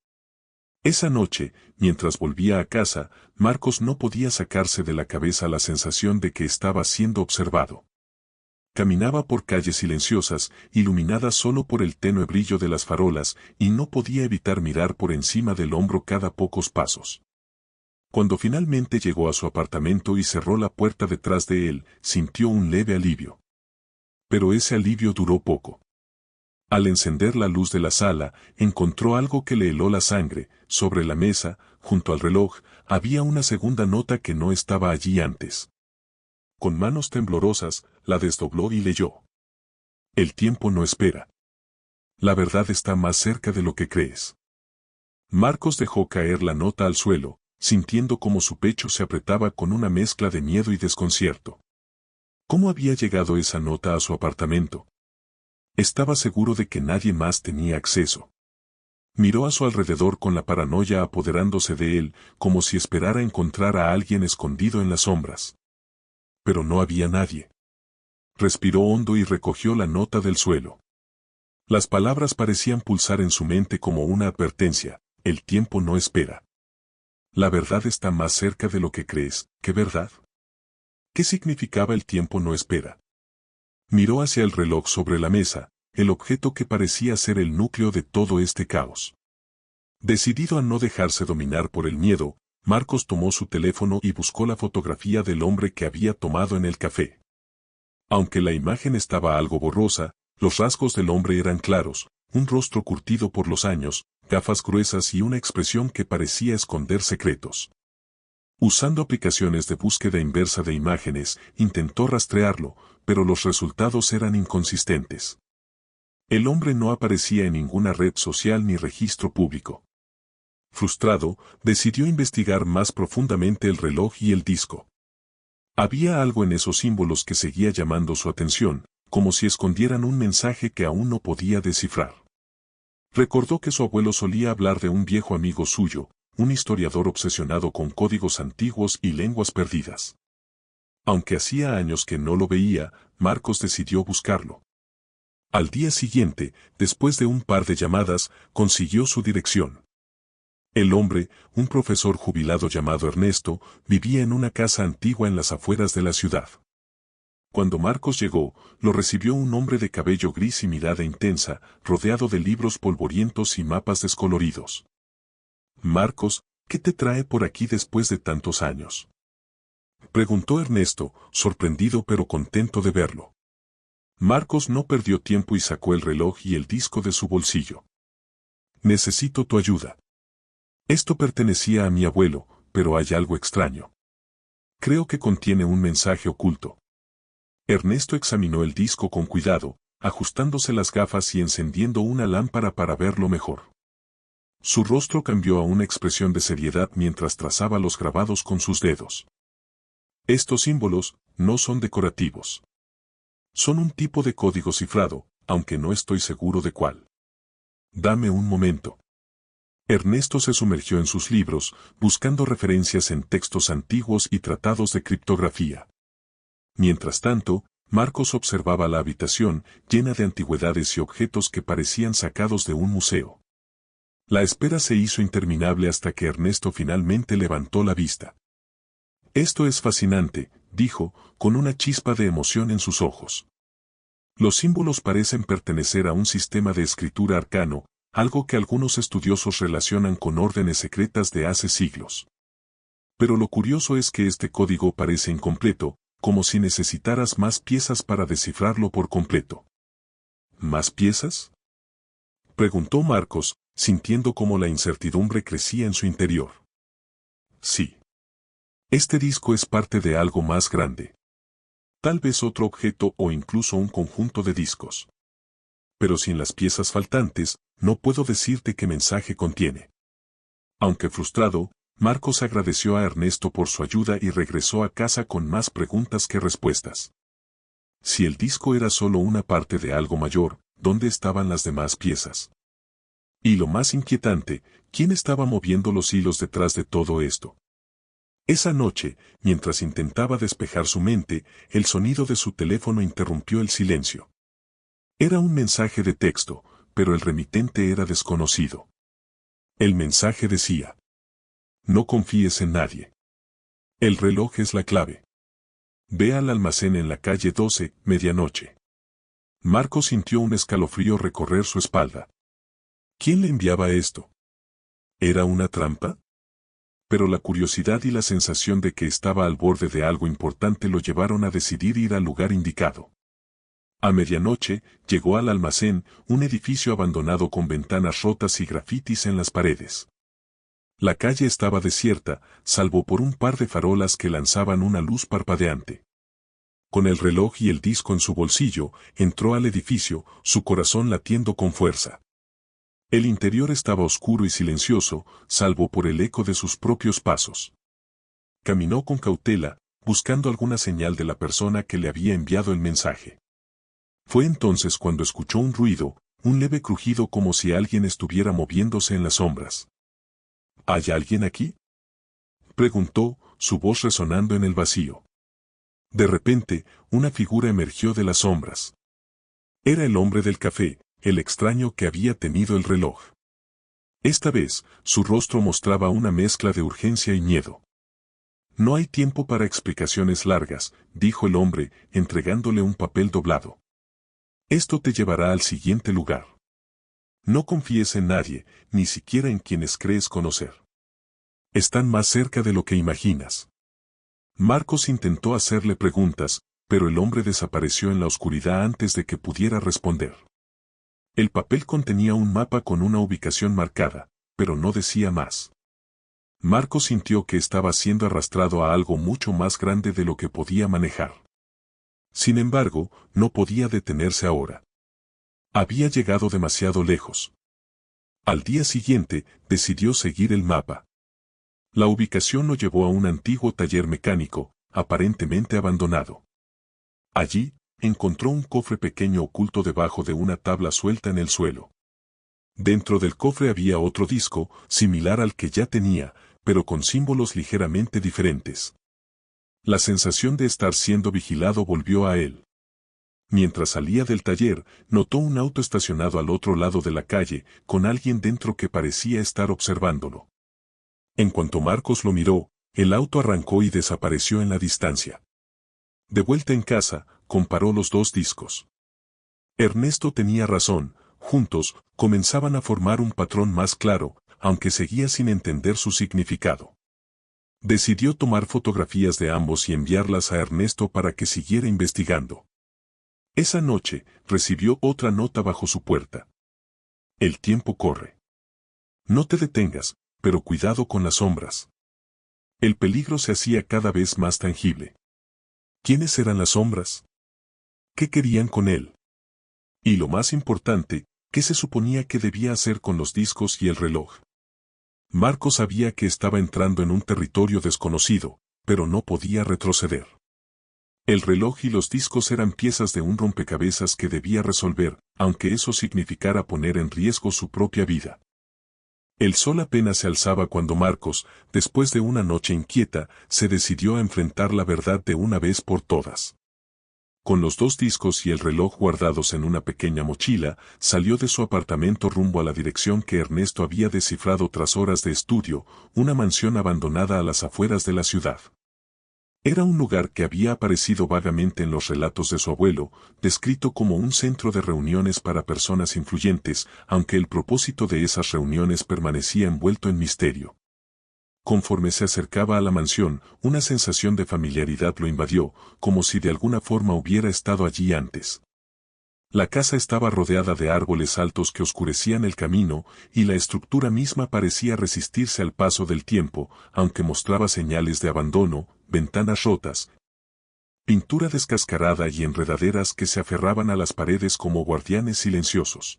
Esa noche, mientras volvía a casa, Marcos no podía sacarse de la cabeza la sensación de que estaba siendo observado. Caminaba por calles silenciosas, iluminadas solo por el tenue brillo de las farolas, y no podía evitar mirar por encima del hombro cada pocos pasos. Cuando finalmente llegó a su apartamento y cerró la puerta detrás de él, sintió un leve alivio. Pero ese alivio duró poco. Al encender la luz de la sala, encontró algo que le heló la sangre. Sobre la mesa, junto al reloj, había una segunda nota que no estaba allí antes. Con manos temblorosas, la desdobló y leyó. El tiempo no espera. La verdad está más cerca de lo que crees. Marcos dejó caer la nota al suelo, sintiendo como su pecho se apretaba con una mezcla de miedo y desconcierto. ¿Cómo había llegado esa nota a su apartamento? Estaba seguro de que nadie más tenía acceso. Miró a su alrededor con la paranoia apoderándose de él, como si esperara encontrar a alguien escondido en las sombras. Pero no había nadie. Respiró hondo y recogió la nota del suelo. Las palabras parecían pulsar en su mente como una advertencia: el tiempo no espera. La verdad está más cerca de lo que crees. ¿Qué verdad? ¿Qué significaba el tiempo no espera? Miró hacia el reloj sobre la mesa, el objeto que parecía ser el núcleo de todo este caos. Decidido a no dejarse dominar por el miedo, Marcos tomó su teléfono y buscó la fotografía del hombre que había tomado en el café. Aunque la imagen estaba algo borrosa, los rasgos del hombre eran claros: un rostro curtido por los años, gafas gruesas y una expresión que parecía esconder secretos. Usando aplicaciones de búsqueda inversa de imágenes, intentó rastrearlo, pero los resultados eran inconsistentes. El hombre no aparecía en ninguna red social ni registro público. Frustrado, decidió investigar más profundamente el reloj y el disco. Había algo en esos símbolos que seguía llamando su atención, como si escondieran un mensaje que aún no podía descifrar. Recordó que su abuelo solía hablar de un viejo amigo suyo, un historiador obsesionado con códigos antiguos y lenguas perdidas. Aunque hacía años que no lo veía, Marcos decidió buscarlo. Al día siguiente, después de un par de llamadas, consiguió su dirección. El hombre, un profesor jubilado llamado Ernesto, vivía en una casa antigua en las afueras de la ciudad. Cuando Marcos llegó, lo recibió un hombre de cabello gris y mirada intensa, rodeado de libros polvorientos y mapas descoloridos. «Marcos, ¿qué te trae por aquí después de tantos años?», preguntó Ernesto, sorprendido pero contento de verlo. Marcos no perdió tiempo y sacó el reloj y el disco de su bolsillo. «Necesito tu ayuda. Esto pertenecía a mi abuelo, pero hay algo extraño. Creo que contiene un mensaje oculto». Ernesto examinó el disco con cuidado, ajustándose las gafas y encendiendo una lámpara para verlo mejor. Su rostro cambió a una expresión de seriedad mientras trazaba los grabados con sus dedos. «Estos símbolos no son decorativos. Son un tipo de código cifrado, aunque no estoy seguro de cuál. Dame un momento». Ernesto se sumergió en sus libros, buscando referencias en textos antiguos y tratados de criptografía. Mientras tanto, Marcos observaba la habitación, llena de antigüedades y objetos que parecían sacados de un museo. La espera se hizo interminable hasta que Ernesto finalmente levantó la vista. «Esto es fascinante», dijo, con una chispa de emoción en sus ojos. «Los símbolos parecen pertenecer a un sistema de escritura arcano, algo que algunos estudiosos relacionan con órdenes secretas de hace siglos». Pero lo curioso es que este código parece incompleto, como si necesitaras más piezas para descifrarlo por completo. ¿Más piezas?, preguntó Marcos, sintiendo cómo la incertidumbre crecía en su interior. Sí. Este disco es parte de algo más grande. Tal vez otro objeto o incluso un conjunto de discos. Pero sin las piezas faltantes, no puedo decirte qué mensaje contiene. Aunque frustrado, Marcos agradeció a Ernesto por su ayuda y regresó a casa con más preguntas que respuestas. Si el disco era solo una parte de algo mayor, ¿dónde estaban las demás piezas? Y lo más inquietante, ¿quién estaba moviendo los hilos detrás de todo esto? Esa noche, mientras intentaba despejar su mente, el sonido de su teléfono interrumpió el silencio. Era un mensaje de texto, pero el remitente era desconocido. El mensaje decía: no confíes en nadie. El reloj es la clave. Ve al almacén en la calle 12, medianoche. Marco sintió un escalofrío recorrer su espalda. ¿Quién le enviaba esto? ¿Era una trampa? Pero la curiosidad y la sensación de que estaba al borde de algo importante lo llevaron a decidir ir al lugar indicado. A medianoche, llegó al almacén, un edificio abandonado con ventanas rotas y grafitis en las paredes. La calle estaba desierta, salvo por un par de farolas que lanzaban una luz parpadeante. Con el reloj y el disco en su bolsillo, entró al edificio, su corazón latiendo con fuerza. El interior estaba oscuro y silencioso, salvo por el eco de sus propios pasos. Caminó con cautela, buscando alguna señal de la persona que le había enviado el mensaje. Fue entonces cuando escuchó un ruido, un leve crujido como si alguien estuviera moviéndose en las sombras. ¿Hay alguien aquí?, preguntó, su voz resonando en el vacío. De repente, una figura emergió de las sombras. Era el hombre del café, el extraño que había tenido el reloj. Esta vez, su rostro mostraba una mezcla de urgencia y miedo. No hay tiempo para explicaciones largas, dijo el hombre, entregándole un papel doblado. Esto te llevará al siguiente lugar. No confíes en nadie, ni siquiera en quienes crees conocer. Están más cerca de lo que imaginas. Marcos intentó hacerle preguntas, pero el hombre desapareció en la oscuridad antes de que pudiera responder. El papel contenía un mapa con una ubicación marcada, pero no decía más. Marcos sintió que estaba siendo arrastrado a algo mucho más grande de lo que podía manejar. Sin embargo, no podía detenerse ahora. Había llegado demasiado lejos. Al día siguiente, decidió seguir el mapa. La ubicación lo llevó a un antiguo taller mecánico, aparentemente abandonado. Allí, encontró un cofre pequeño oculto debajo de una tabla suelta en el suelo. Dentro del cofre había otro disco, similar al que ya tenía, pero con símbolos ligeramente diferentes. La sensación de estar siendo vigilado volvió a él. Mientras salía del taller, notó un auto estacionado al otro lado de la calle, con alguien dentro que parecía estar observándolo. En cuanto Marcos lo miró, el auto arrancó y desapareció en la distancia. De vuelta en casa, comparó los dos discos. Ernesto tenía razón, juntos, comenzaban a formar un patrón más claro, aunque seguía sin entender su significado. Decidió tomar fotografías de ambos y enviarlas a Ernesto para que siguiera investigando. Esa noche, recibió otra nota bajo su puerta. El tiempo corre. No te detengas, pero cuidado con las sombras. El peligro se hacía cada vez más tangible. ¿Quiénes eran las sombras? ¿Qué querían con él? Y lo más importante, ¿qué se suponía que debía hacer con los discos y el reloj? Marcos sabía que estaba entrando en un territorio desconocido, pero no podía retroceder. El reloj y los discos eran piezas de un rompecabezas que debía resolver, aunque eso significara poner en riesgo su propia vida. El sol apenas se alzaba cuando Marcos, después de una noche inquieta, se decidió a enfrentar la verdad de una vez por todas. Con los dos discos y el reloj guardados en una pequeña mochila, salió de su apartamento rumbo a la dirección que Ernesto había descifrado tras horas de estudio, una mansión abandonada a las afueras de la ciudad. Era un lugar que había aparecido vagamente en los relatos de su abuelo, descrito como un centro de reuniones para personas influyentes, aunque el propósito de esas reuniones permanecía envuelto en misterio. Conforme se acercaba a la mansión, una sensación de familiaridad lo invadió, como si de alguna forma hubiera estado allí antes. La casa estaba rodeada de árboles altos que oscurecían el camino, y la estructura misma parecía resistirse al paso del tiempo, aunque mostraba señales de abandono, ventanas rotas, pintura descascarada y enredaderas que se aferraban a las paredes como guardianes silenciosos.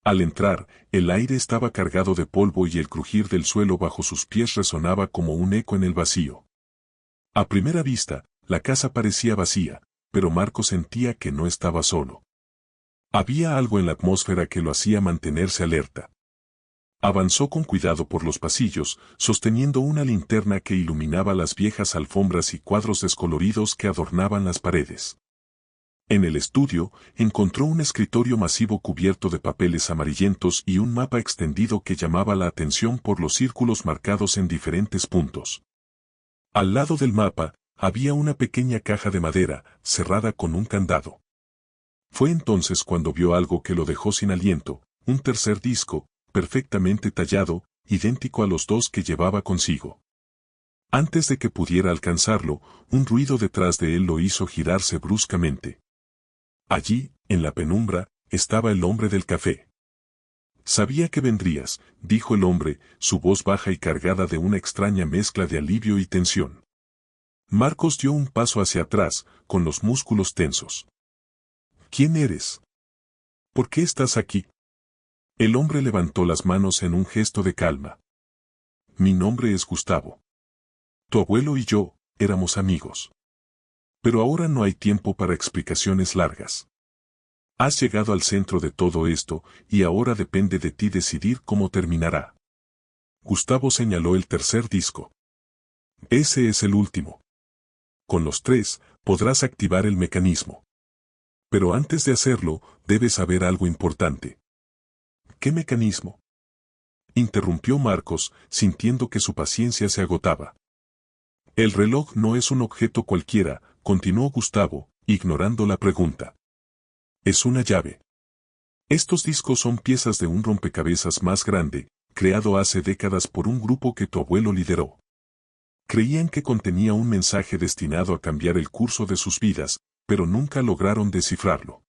Al entrar, el aire estaba cargado de polvo y el crujir del suelo bajo sus pies resonaba como un eco en el vacío. A primera vista, la casa parecía vacía, pero Marco sentía que no estaba solo. Había algo en la atmósfera que lo hacía mantenerse alerta. Avanzó con cuidado por los pasillos, sosteniendo una linterna que iluminaba las viejas alfombras y cuadros descoloridos que adornaban las paredes. En el estudio, encontró un escritorio masivo cubierto de papeles amarillentos y un mapa extendido que llamaba la atención por los círculos marcados en diferentes puntos. Al lado del mapa, había una pequeña caja de madera, cerrada con un candado. Fue entonces cuando vio algo que lo dejó sin aliento, un tercer disco, perfectamente tallado, idéntico a los dos que llevaba consigo. Antes de que pudiera alcanzarlo, un ruido detrás de él lo hizo girarse bruscamente. Allí, en la penumbra, estaba el hombre del café. Sabía que vendrías, dijo el hombre, su voz baja y cargada de una extraña mezcla de alivio y tensión. Marcos dio un paso hacia atrás, con los músculos tensos. ¿Quién eres? ¿Por qué estás aquí? El hombre levantó las manos en un gesto de calma. Mi nombre es Gustavo. Tu abuelo y yo, éramos amigos. Pero ahora no hay tiempo para explicaciones largas. Has llegado al centro de todo esto, y ahora depende de ti decidir cómo terminará. Gustavo señaló el tercer disco. Ese es el último. Con los tres, podrás activar el mecanismo. Pero antes de hacerlo, debes saber algo importante. ¿Qué mecanismo? Interrumpió Marcos, sintiendo que su paciencia se agotaba. El reloj no es un objeto cualquiera, continuó Gustavo, ignorando la pregunta. Es una llave. Estos discos son piezas de un rompecabezas más grande, creado hace décadas por un grupo que tu abuelo lideró. Creían que contenía un mensaje destinado a cambiar el curso de sus vidas, pero nunca lograron descifrarlo.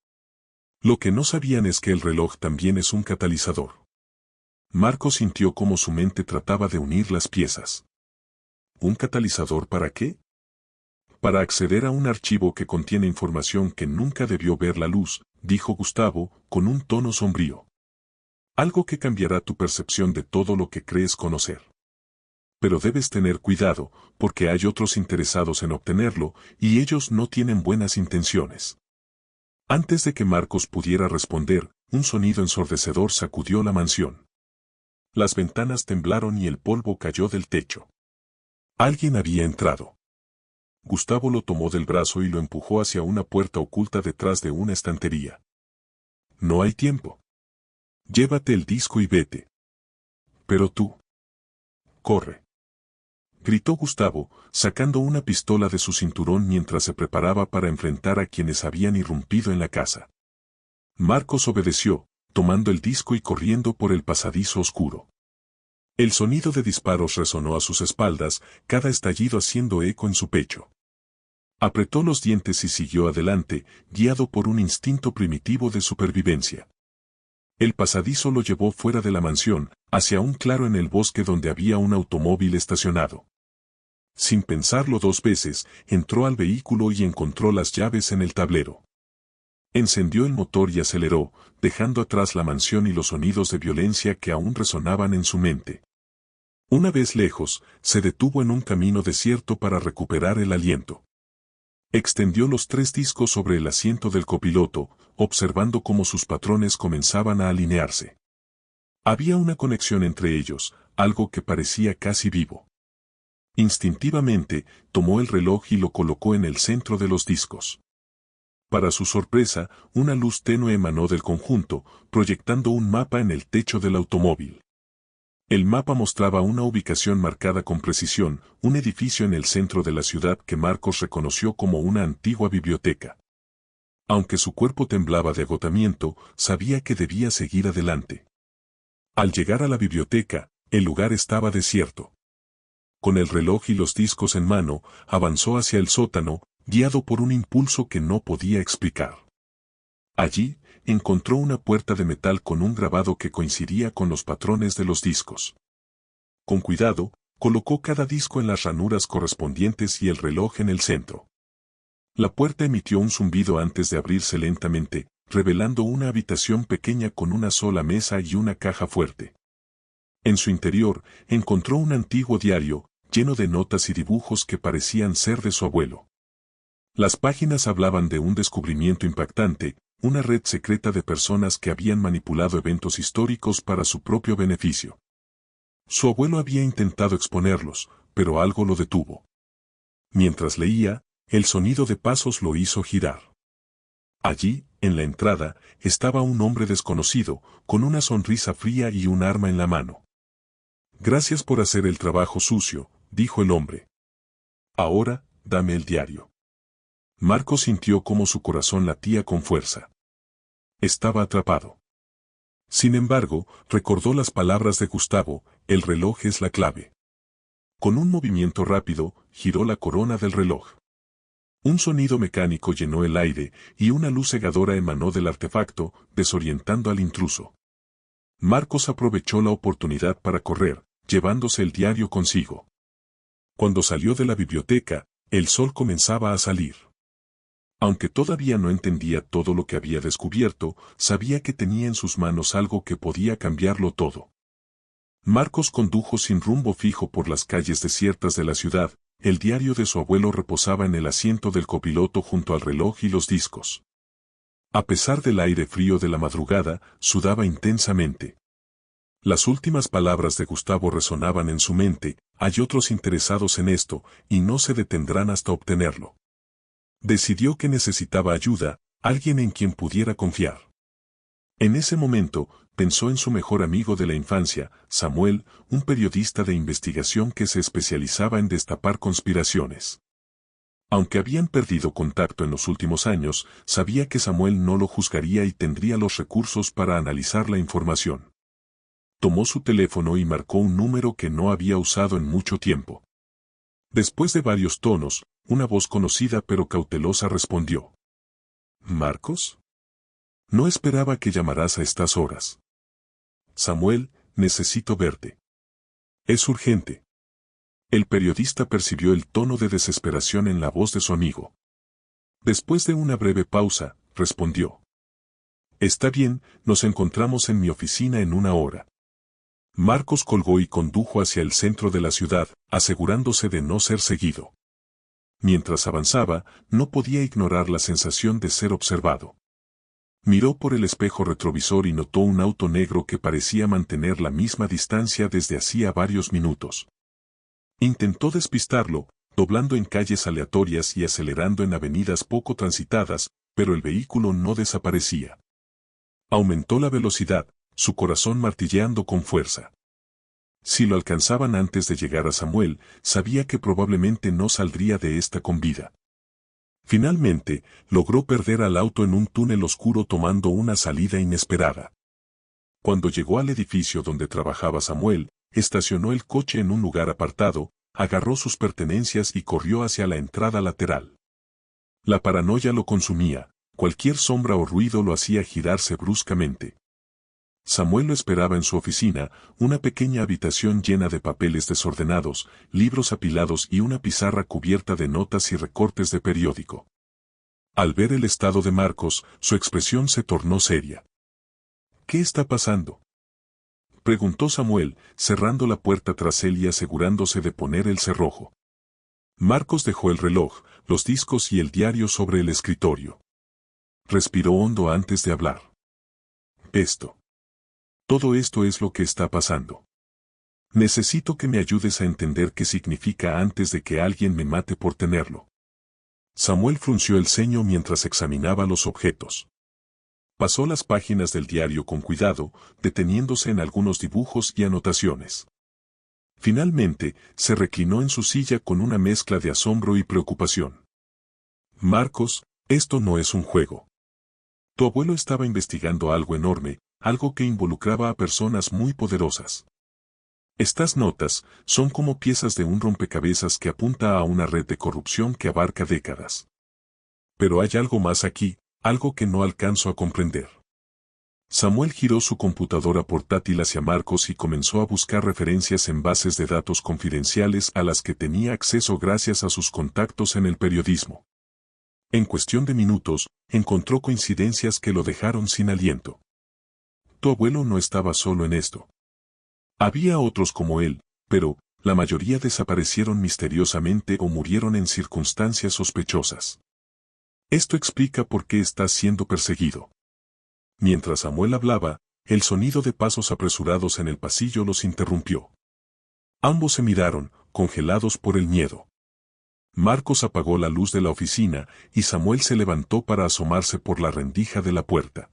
Lo que no sabían es que el reloj también es un catalizador. Marco sintió cómo su mente trataba de unir las piezas. ¿Un catalizador para qué? Para acceder a un archivo que contiene información que nunca debió ver la luz, dijo Gustavo, con un tono sombrío. Algo que cambiará tu percepción de todo lo que crees conocer. Pero debes tener cuidado, porque hay otros interesados en obtenerlo, y ellos no tienen buenas intenciones. Antes de que Marcos pudiera responder, un sonido ensordecedor sacudió la mansión. Las ventanas temblaron y el polvo cayó del techo. Alguien había entrado. Gustavo lo tomó del brazo y lo empujó hacia una puerta oculta detrás de una estantería. No hay tiempo. Llévate el disco y vete. Pero tú. Corre. Gritó Gustavo, sacando una pistola de su cinturón mientras se preparaba para enfrentar a quienes habían irrumpido en la casa. Marcos obedeció, tomando el disco y corriendo por el pasadizo oscuro. El sonido de disparos resonó a sus espaldas, cada estallido haciendo eco en su pecho. Apretó los dientes y siguió adelante, guiado por un instinto primitivo de supervivencia. El pasadizo lo llevó fuera de la mansión, hacia un claro en el bosque donde había un automóvil estacionado. Sin pensarlo dos veces, entró al vehículo y encontró las llaves en el tablero. Encendió el motor y aceleró, dejando atrás la mansión y los sonidos de violencia que aún resonaban en su mente. Una vez lejos, se detuvo en un camino desierto para recuperar el aliento. Extendió los tres discos sobre el asiento del copiloto, observando cómo sus patrones comenzaban a alinearse. Había una conexión entre ellos, algo que parecía casi vivo. Instintivamente, tomó el reloj y lo colocó en el centro de los discos. Para su sorpresa, una luz tenue emanó del conjunto, proyectando un mapa en el techo del automóvil. El mapa mostraba una ubicación marcada con precisión, un edificio en el centro de la ciudad que Marcos reconoció como una antigua biblioteca. Aunque su cuerpo temblaba de agotamiento, sabía que debía seguir adelante. Al llegar a la biblioteca, el lugar estaba desierto. Con el reloj y los discos en mano, avanzó hacia el sótano, guiado por un impulso que no podía explicar. Allí, encontró una puerta de metal con un grabado que coincidía con los patrones de los discos. Con cuidado, colocó cada disco en las ranuras correspondientes y el reloj en el centro. La puerta emitió un zumbido antes de abrirse lentamente, revelando una habitación pequeña con una sola mesa y una caja fuerte. En su interior, encontró un antiguo diario, lleno de notas y dibujos que parecían ser de su abuelo. Las páginas hablaban de un descubrimiento impactante, una red secreta de personas que habían manipulado eventos históricos para su propio beneficio. Su abuelo había intentado exponerlos, pero algo lo detuvo. Mientras leía, el sonido de pasos lo hizo girar. Allí, en la entrada, estaba un hombre desconocido, con una sonrisa fría y un arma en la mano. «Gracias por hacer el trabajo sucio», dijo el hombre. «Ahora, dame el diario». Marcos sintió cómo su corazón latía con fuerza. Estaba atrapado. Sin embargo, recordó las palabras de Gustavo: «El reloj es la clave». Con un movimiento rápido, giró la corona del reloj. Un sonido mecánico llenó el aire, y una luz cegadora emanó del artefacto, desorientando al intruso. Marcos aprovechó la oportunidad para correr, llevándose el diario consigo. Cuando salió de la biblioteca, el sol comenzaba a salir. Aunque todavía no entendía todo lo que había descubierto, sabía que tenía en sus manos algo que podía cambiarlo todo. Marcos condujo sin rumbo fijo por las calles desiertas de la ciudad. El diario de su abuelo reposaba en el asiento del copiloto junto al reloj y los discos. A pesar del aire frío de la madrugada, sudaba intensamente. Las últimas palabras de Gustavo resonaban en su mente: «Hay otros interesados en esto, y no se detendrán hasta obtenerlo». Decidió que necesitaba ayuda, alguien en quien pudiera confiar. En ese momento, pensó en su mejor amigo de la infancia, Samuel, un periodista de investigación que se especializaba en destapar conspiraciones. Aunque habían perdido contacto en los últimos años, sabía que Samuel no lo juzgaría y tendría los recursos para analizar la información. Tomó su teléfono y marcó un número que no había usado en mucho tiempo. Después de varios tonos, una voz conocida pero cautelosa respondió. «¿Marcos? No esperaba que llamaras a estas horas». «Samuel, necesito verte». «Es urgente». El periodista percibió el tono de desesperación en la voz de su amigo. Después de una breve pausa, respondió. «Está bien, nos encontramos en mi oficina en una hora». Marcos colgó y condujo hacia el centro de la ciudad, asegurándose de no ser seguido. Mientras avanzaba, no podía ignorar la sensación de ser observado. Miró por el espejo retrovisor y notó un auto negro que parecía mantener la misma distancia desde hacía varios minutos. Intentó despistarlo, doblando en calles aleatorias y acelerando en avenidas poco transitadas, pero el vehículo no desaparecía. Aumentó la velocidad, su corazón martilleando con fuerza. Si lo alcanzaban antes de llegar a Samuel, sabía que probablemente no saldría de esta con vida. Finalmente, logró perder al auto en un túnel oscuro tomando una salida inesperada. Cuando llegó al edificio donde trabajaba Samuel, estacionó el coche en un lugar apartado, agarró sus pertenencias y corrió hacia la entrada lateral. La paranoia lo consumía, cualquier sombra o ruido lo hacía girarse bruscamente. Samuel lo esperaba en su oficina, una pequeña habitación llena de papeles desordenados, libros apilados y una pizarra cubierta de notas y recortes de periódico. Al ver el estado de Marcos, su expresión se tornó seria. «¿Qué está pasando?», preguntó Samuel, cerrando la puerta tras él y asegurándose de poner el cerrojo. Marcos dejó el reloj, los discos y el diario sobre el escritorio. Respiró hondo antes de hablar. Todo esto es lo que está pasando. Necesito que me ayudes a entender qué significa antes de que alguien me mate por tenerlo». Samuel frunció el ceño mientras examinaba los objetos. Pasó las páginas del diario con cuidado, deteniéndose en algunos dibujos y anotaciones. Finalmente, se reclinó en su silla con una mezcla de asombro y preocupación. «Marcos, esto no es un juego. Tu abuelo estaba investigando algo enorme, algo que involucraba a personas muy poderosas. Estas notas son como piezas de un rompecabezas que apunta a una red de corrupción que abarca décadas. Pero hay algo más aquí, algo que no alcanzo a comprender. Samuel giró su computadora portátil hacia Marcos y comenzó a buscar referencias en bases de datos confidenciales a las que tenía acceso gracias a sus contactos en el periodismo. En cuestión de minutos, encontró coincidencias que lo dejaron sin aliento. Tu abuelo no estaba solo en esto. Había otros como él, pero la mayoría desaparecieron misteriosamente o murieron en circunstancias sospechosas. Esto explica por qué está siendo perseguido. Mientras Samuel hablaba, el sonido de pasos apresurados en el pasillo los interrumpió. Ambos se miraron, congelados por el miedo. Marcos apagó la luz de la oficina y Samuel se levantó para asomarse por la rendija de la puerta.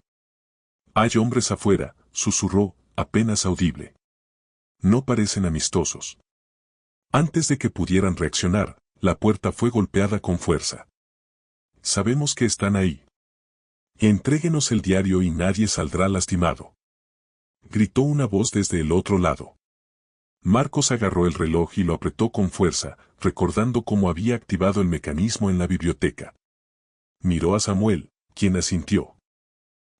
Hay hombres afuera, susurró, apenas audible. No parecen amistosos. Antes de que pudieran reaccionar, la puerta fue golpeada con fuerza. Sabemos que están ahí. Entréguenos el diario y nadie saldrá lastimado. Gritó una voz desde el otro lado. Marcos agarró el reloj y lo apretó con fuerza, recordando cómo había activado el mecanismo en la biblioteca. Miró a Samuel, quien asintió.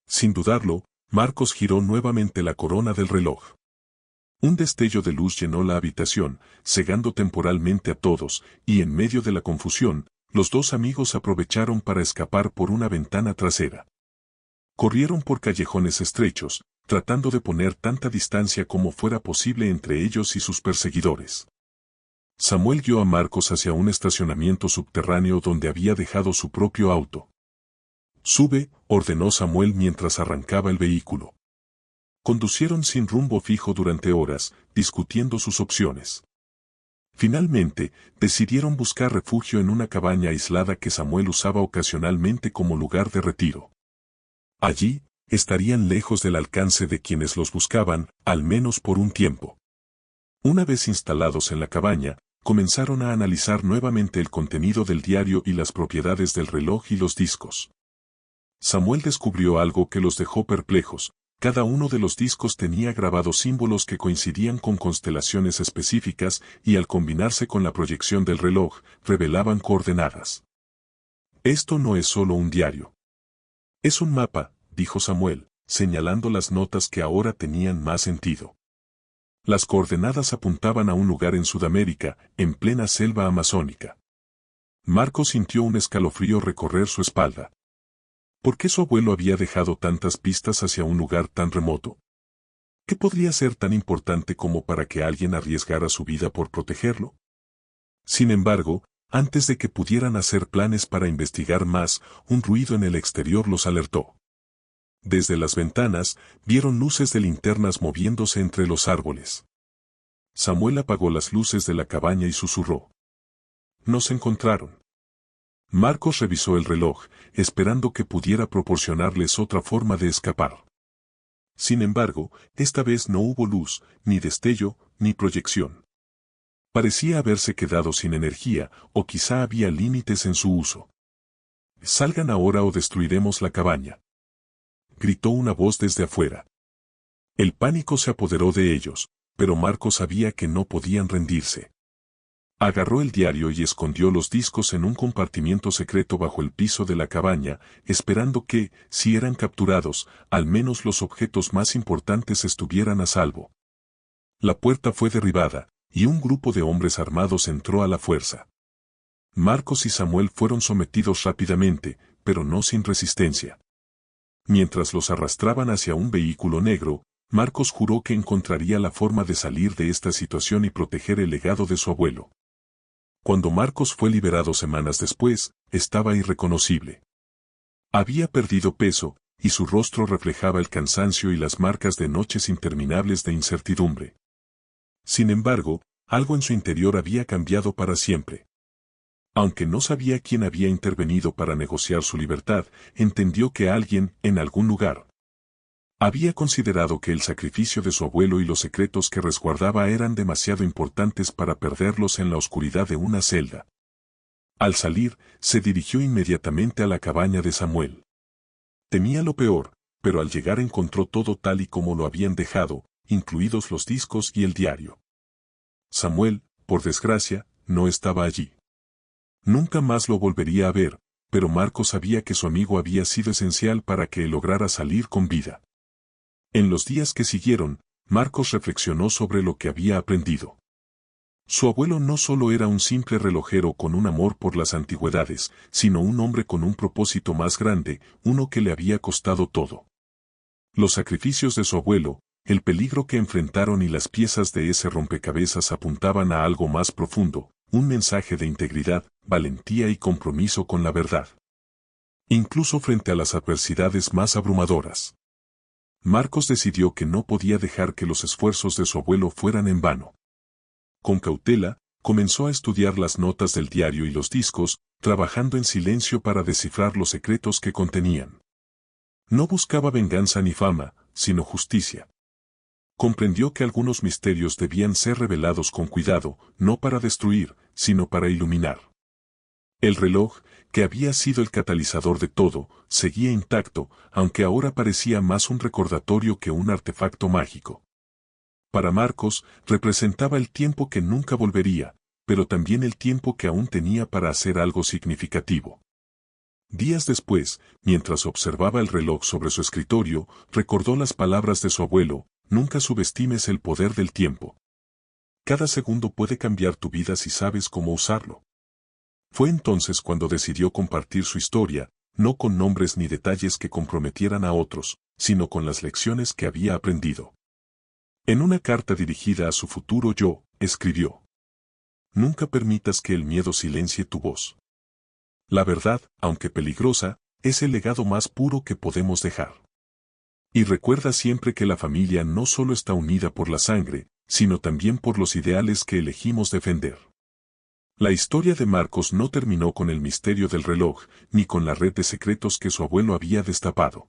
Sin dudarlo, Marcos giró nuevamente la corona del reloj. Un destello de luz llenó la habitación, cegando temporalmente a todos, y en medio de la confusión, los dos amigos aprovecharon para escapar por una ventana trasera. Corrieron por callejones estrechos, tratando de poner tanta distancia como fuera posible entre ellos y sus perseguidores. Samuel guió a Marcos hacia un estacionamiento subterráneo donde había dejado su propio auto. Sube, ordenó Samuel mientras arrancaba el vehículo. Conducieron sin rumbo fijo durante horas, discutiendo sus opciones. Finalmente, decidieron buscar refugio en una cabaña aislada que Samuel usaba ocasionalmente como lugar de retiro. Allí, estarían lejos del alcance de quienes los buscaban, al menos por un tiempo. Una vez instalados en la cabaña, comenzaron a analizar nuevamente el contenido del diario y las propiedades del reloj y los discos. Samuel descubrió algo que los dejó perplejos. Cada uno de los discos tenía grabados símbolos que coincidían con constelaciones específicas y al combinarse con la proyección del reloj, revelaban coordenadas. Esto no es solo un diario. Es un mapa, dijo Samuel, señalando las notas que ahora tenían más sentido. Las coordenadas apuntaban a un lugar en Sudamérica, en plena selva amazónica. Marcos sintió un escalofrío recorrer su espalda. ¿Por qué su abuelo había dejado tantas pistas hacia un lugar tan remoto? ¿Qué podría ser tan importante como para que alguien arriesgara su vida por protegerlo? Sin embargo, antes de que pudieran hacer planes para investigar más, un ruido en el exterior los alertó. Desde las ventanas, vieron luces de linternas moviéndose entre los árboles. Samuel apagó las luces de la cabaña y susurró. Nos encontraron. Marcos revisó el reloj, esperando que pudiera proporcionarles otra forma de escapar. Sin embargo, esta vez no hubo luz, ni destello, ni proyección. Parecía haberse quedado sin energía, o quizá había límites en su uso. Salgan ahora o destruiremos la cabaña. Gritó una voz desde afuera. El pánico se apoderó de ellos, pero Marcos sabía que no podían rendirse. Agarró el diario y escondió los discos en un compartimiento secreto bajo el piso de la cabaña, esperando que, si eran capturados, al menos los objetos más importantes estuvieran a salvo. La puerta fue derribada, y un grupo de hombres armados entró a la fuerza. Marcos y Samuel fueron sometidos rápidamente, pero no sin resistencia. Mientras los arrastraban hacia un vehículo negro, Marcos juró que encontraría la forma de salir de esta situación y proteger el legado de su abuelo. Cuando Marcos fue liberado semanas después, estaba irreconocible. Había perdido peso, y su rostro reflejaba el cansancio y las marcas de noches interminables de incertidumbre. Sin embargo, algo en su interior había cambiado para siempre. Aunque no sabía quién había intervenido para negociar su libertad, entendió que alguien, en algún lugar, había considerado que el sacrificio de su abuelo y los secretos que resguardaba eran demasiado importantes para perderlos en la oscuridad de una celda. Al salir, se dirigió inmediatamente a la cabaña de Samuel. Temía lo peor, pero al llegar encontró todo tal y como lo habían dejado, incluidos los discos y el diario. Samuel, por desgracia, no estaba allí. Nunca más lo volvería a ver, pero Marcos sabía que su amigo había sido esencial para que él lograra salir con vida. En los días que siguieron, Marcos reflexionó sobre lo que había aprendido. Su abuelo no solo era un simple relojero con un amor por las antigüedades, sino un hombre con un propósito más grande, uno que le había costado todo. Los sacrificios de su abuelo, el peligro que enfrentaron y las piezas de ese rompecabezas apuntaban a algo más profundo, un mensaje de integridad, valentía y compromiso con la verdad. Incluso frente a las adversidades más abrumadoras. Marcos decidió que no podía dejar que los esfuerzos de su abuelo fueran en vano. Con cautela, comenzó a estudiar las notas del diario y los discos, trabajando en silencio para descifrar los secretos que contenían. No buscaba venganza ni fama, sino justicia. Comprendió que algunos misterios debían ser revelados con cuidado, no para destruir, sino para iluminar. El reloj, que había sido el catalizador de todo, seguía intacto, aunque ahora parecía más un recordatorio que un artefacto mágico. Para Marcos, representaba el tiempo que nunca volvería, pero también el tiempo que aún tenía para hacer algo significativo. Días después, mientras observaba el reloj sobre su escritorio, recordó las palabras de su abuelo: nunca subestimes el poder del tiempo. Cada segundo puede cambiar tu vida si sabes cómo usarlo. Fue entonces cuando decidió compartir su historia, no con nombres ni detalles que comprometieran a otros, sino con las lecciones que había aprendido. En una carta dirigida a su futuro yo, escribió: nunca permitas que el miedo silencie tu voz. La verdad, aunque peligrosa, es el legado más puro que podemos dejar. Y recuerda siempre que la familia no solo está unida por la sangre, sino también por los ideales que elegimos defender. La historia de Marcos no terminó con el misterio del reloj, ni con la red de secretos que su abuelo había destapado.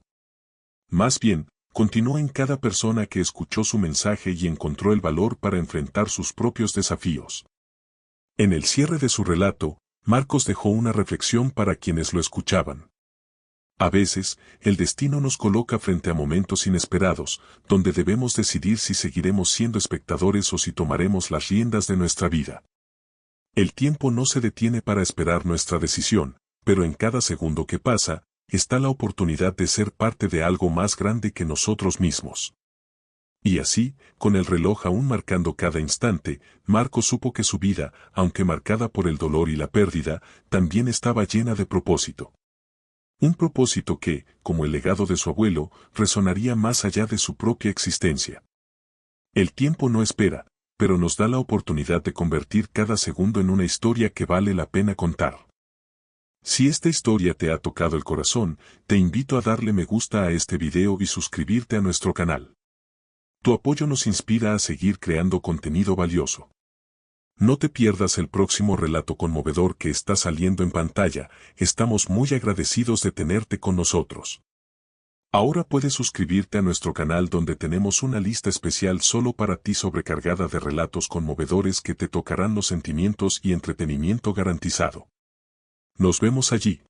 Más bien, continuó en cada persona que escuchó su mensaje y encontró el valor para enfrentar sus propios desafíos. En el cierre de su relato, Marcos dejó una reflexión para quienes lo escuchaban. A veces, el destino nos coloca frente a momentos inesperados, donde debemos decidir si seguiremos siendo espectadores o si tomaremos las riendas de nuestra vida. El tiempo no se detiene para esperar nuestra decisión, pero en cada segundo que pasa, está la oportunidad de ser parte de algo más grande que nosotros mismos. Y así, con el reloj aún marcando cada instante, Marcos supo que su vida, aunque marcada por el dolor y la pérdida, también estaba llena de propósito. Un propósito que, como el legado de su abuelo, resonaría más allá de su propia existencia. El tiempo no espera, pero nos da la oportunidad de convertir cada segundo en una historia que vale la pena contar. Si esta historia te ha tocado el corazón, te invito a darle me gusta a este video y suscribirte a nuestro canal. Tu apoyo nos inspira a seguir creando contenido valioso. No te pierdas el próximo relato conmovedor que está saliendo en pantalla, estamos muy agradecidos de tenerte con nosotros. Ahora puedes suscribirte a nuestro canal donde tenemos una lista especial solo para ti sobrecargada de relatos conmovedores que te tocarán los sentimientos y entretenimiento garantizado. Nos vemos allí.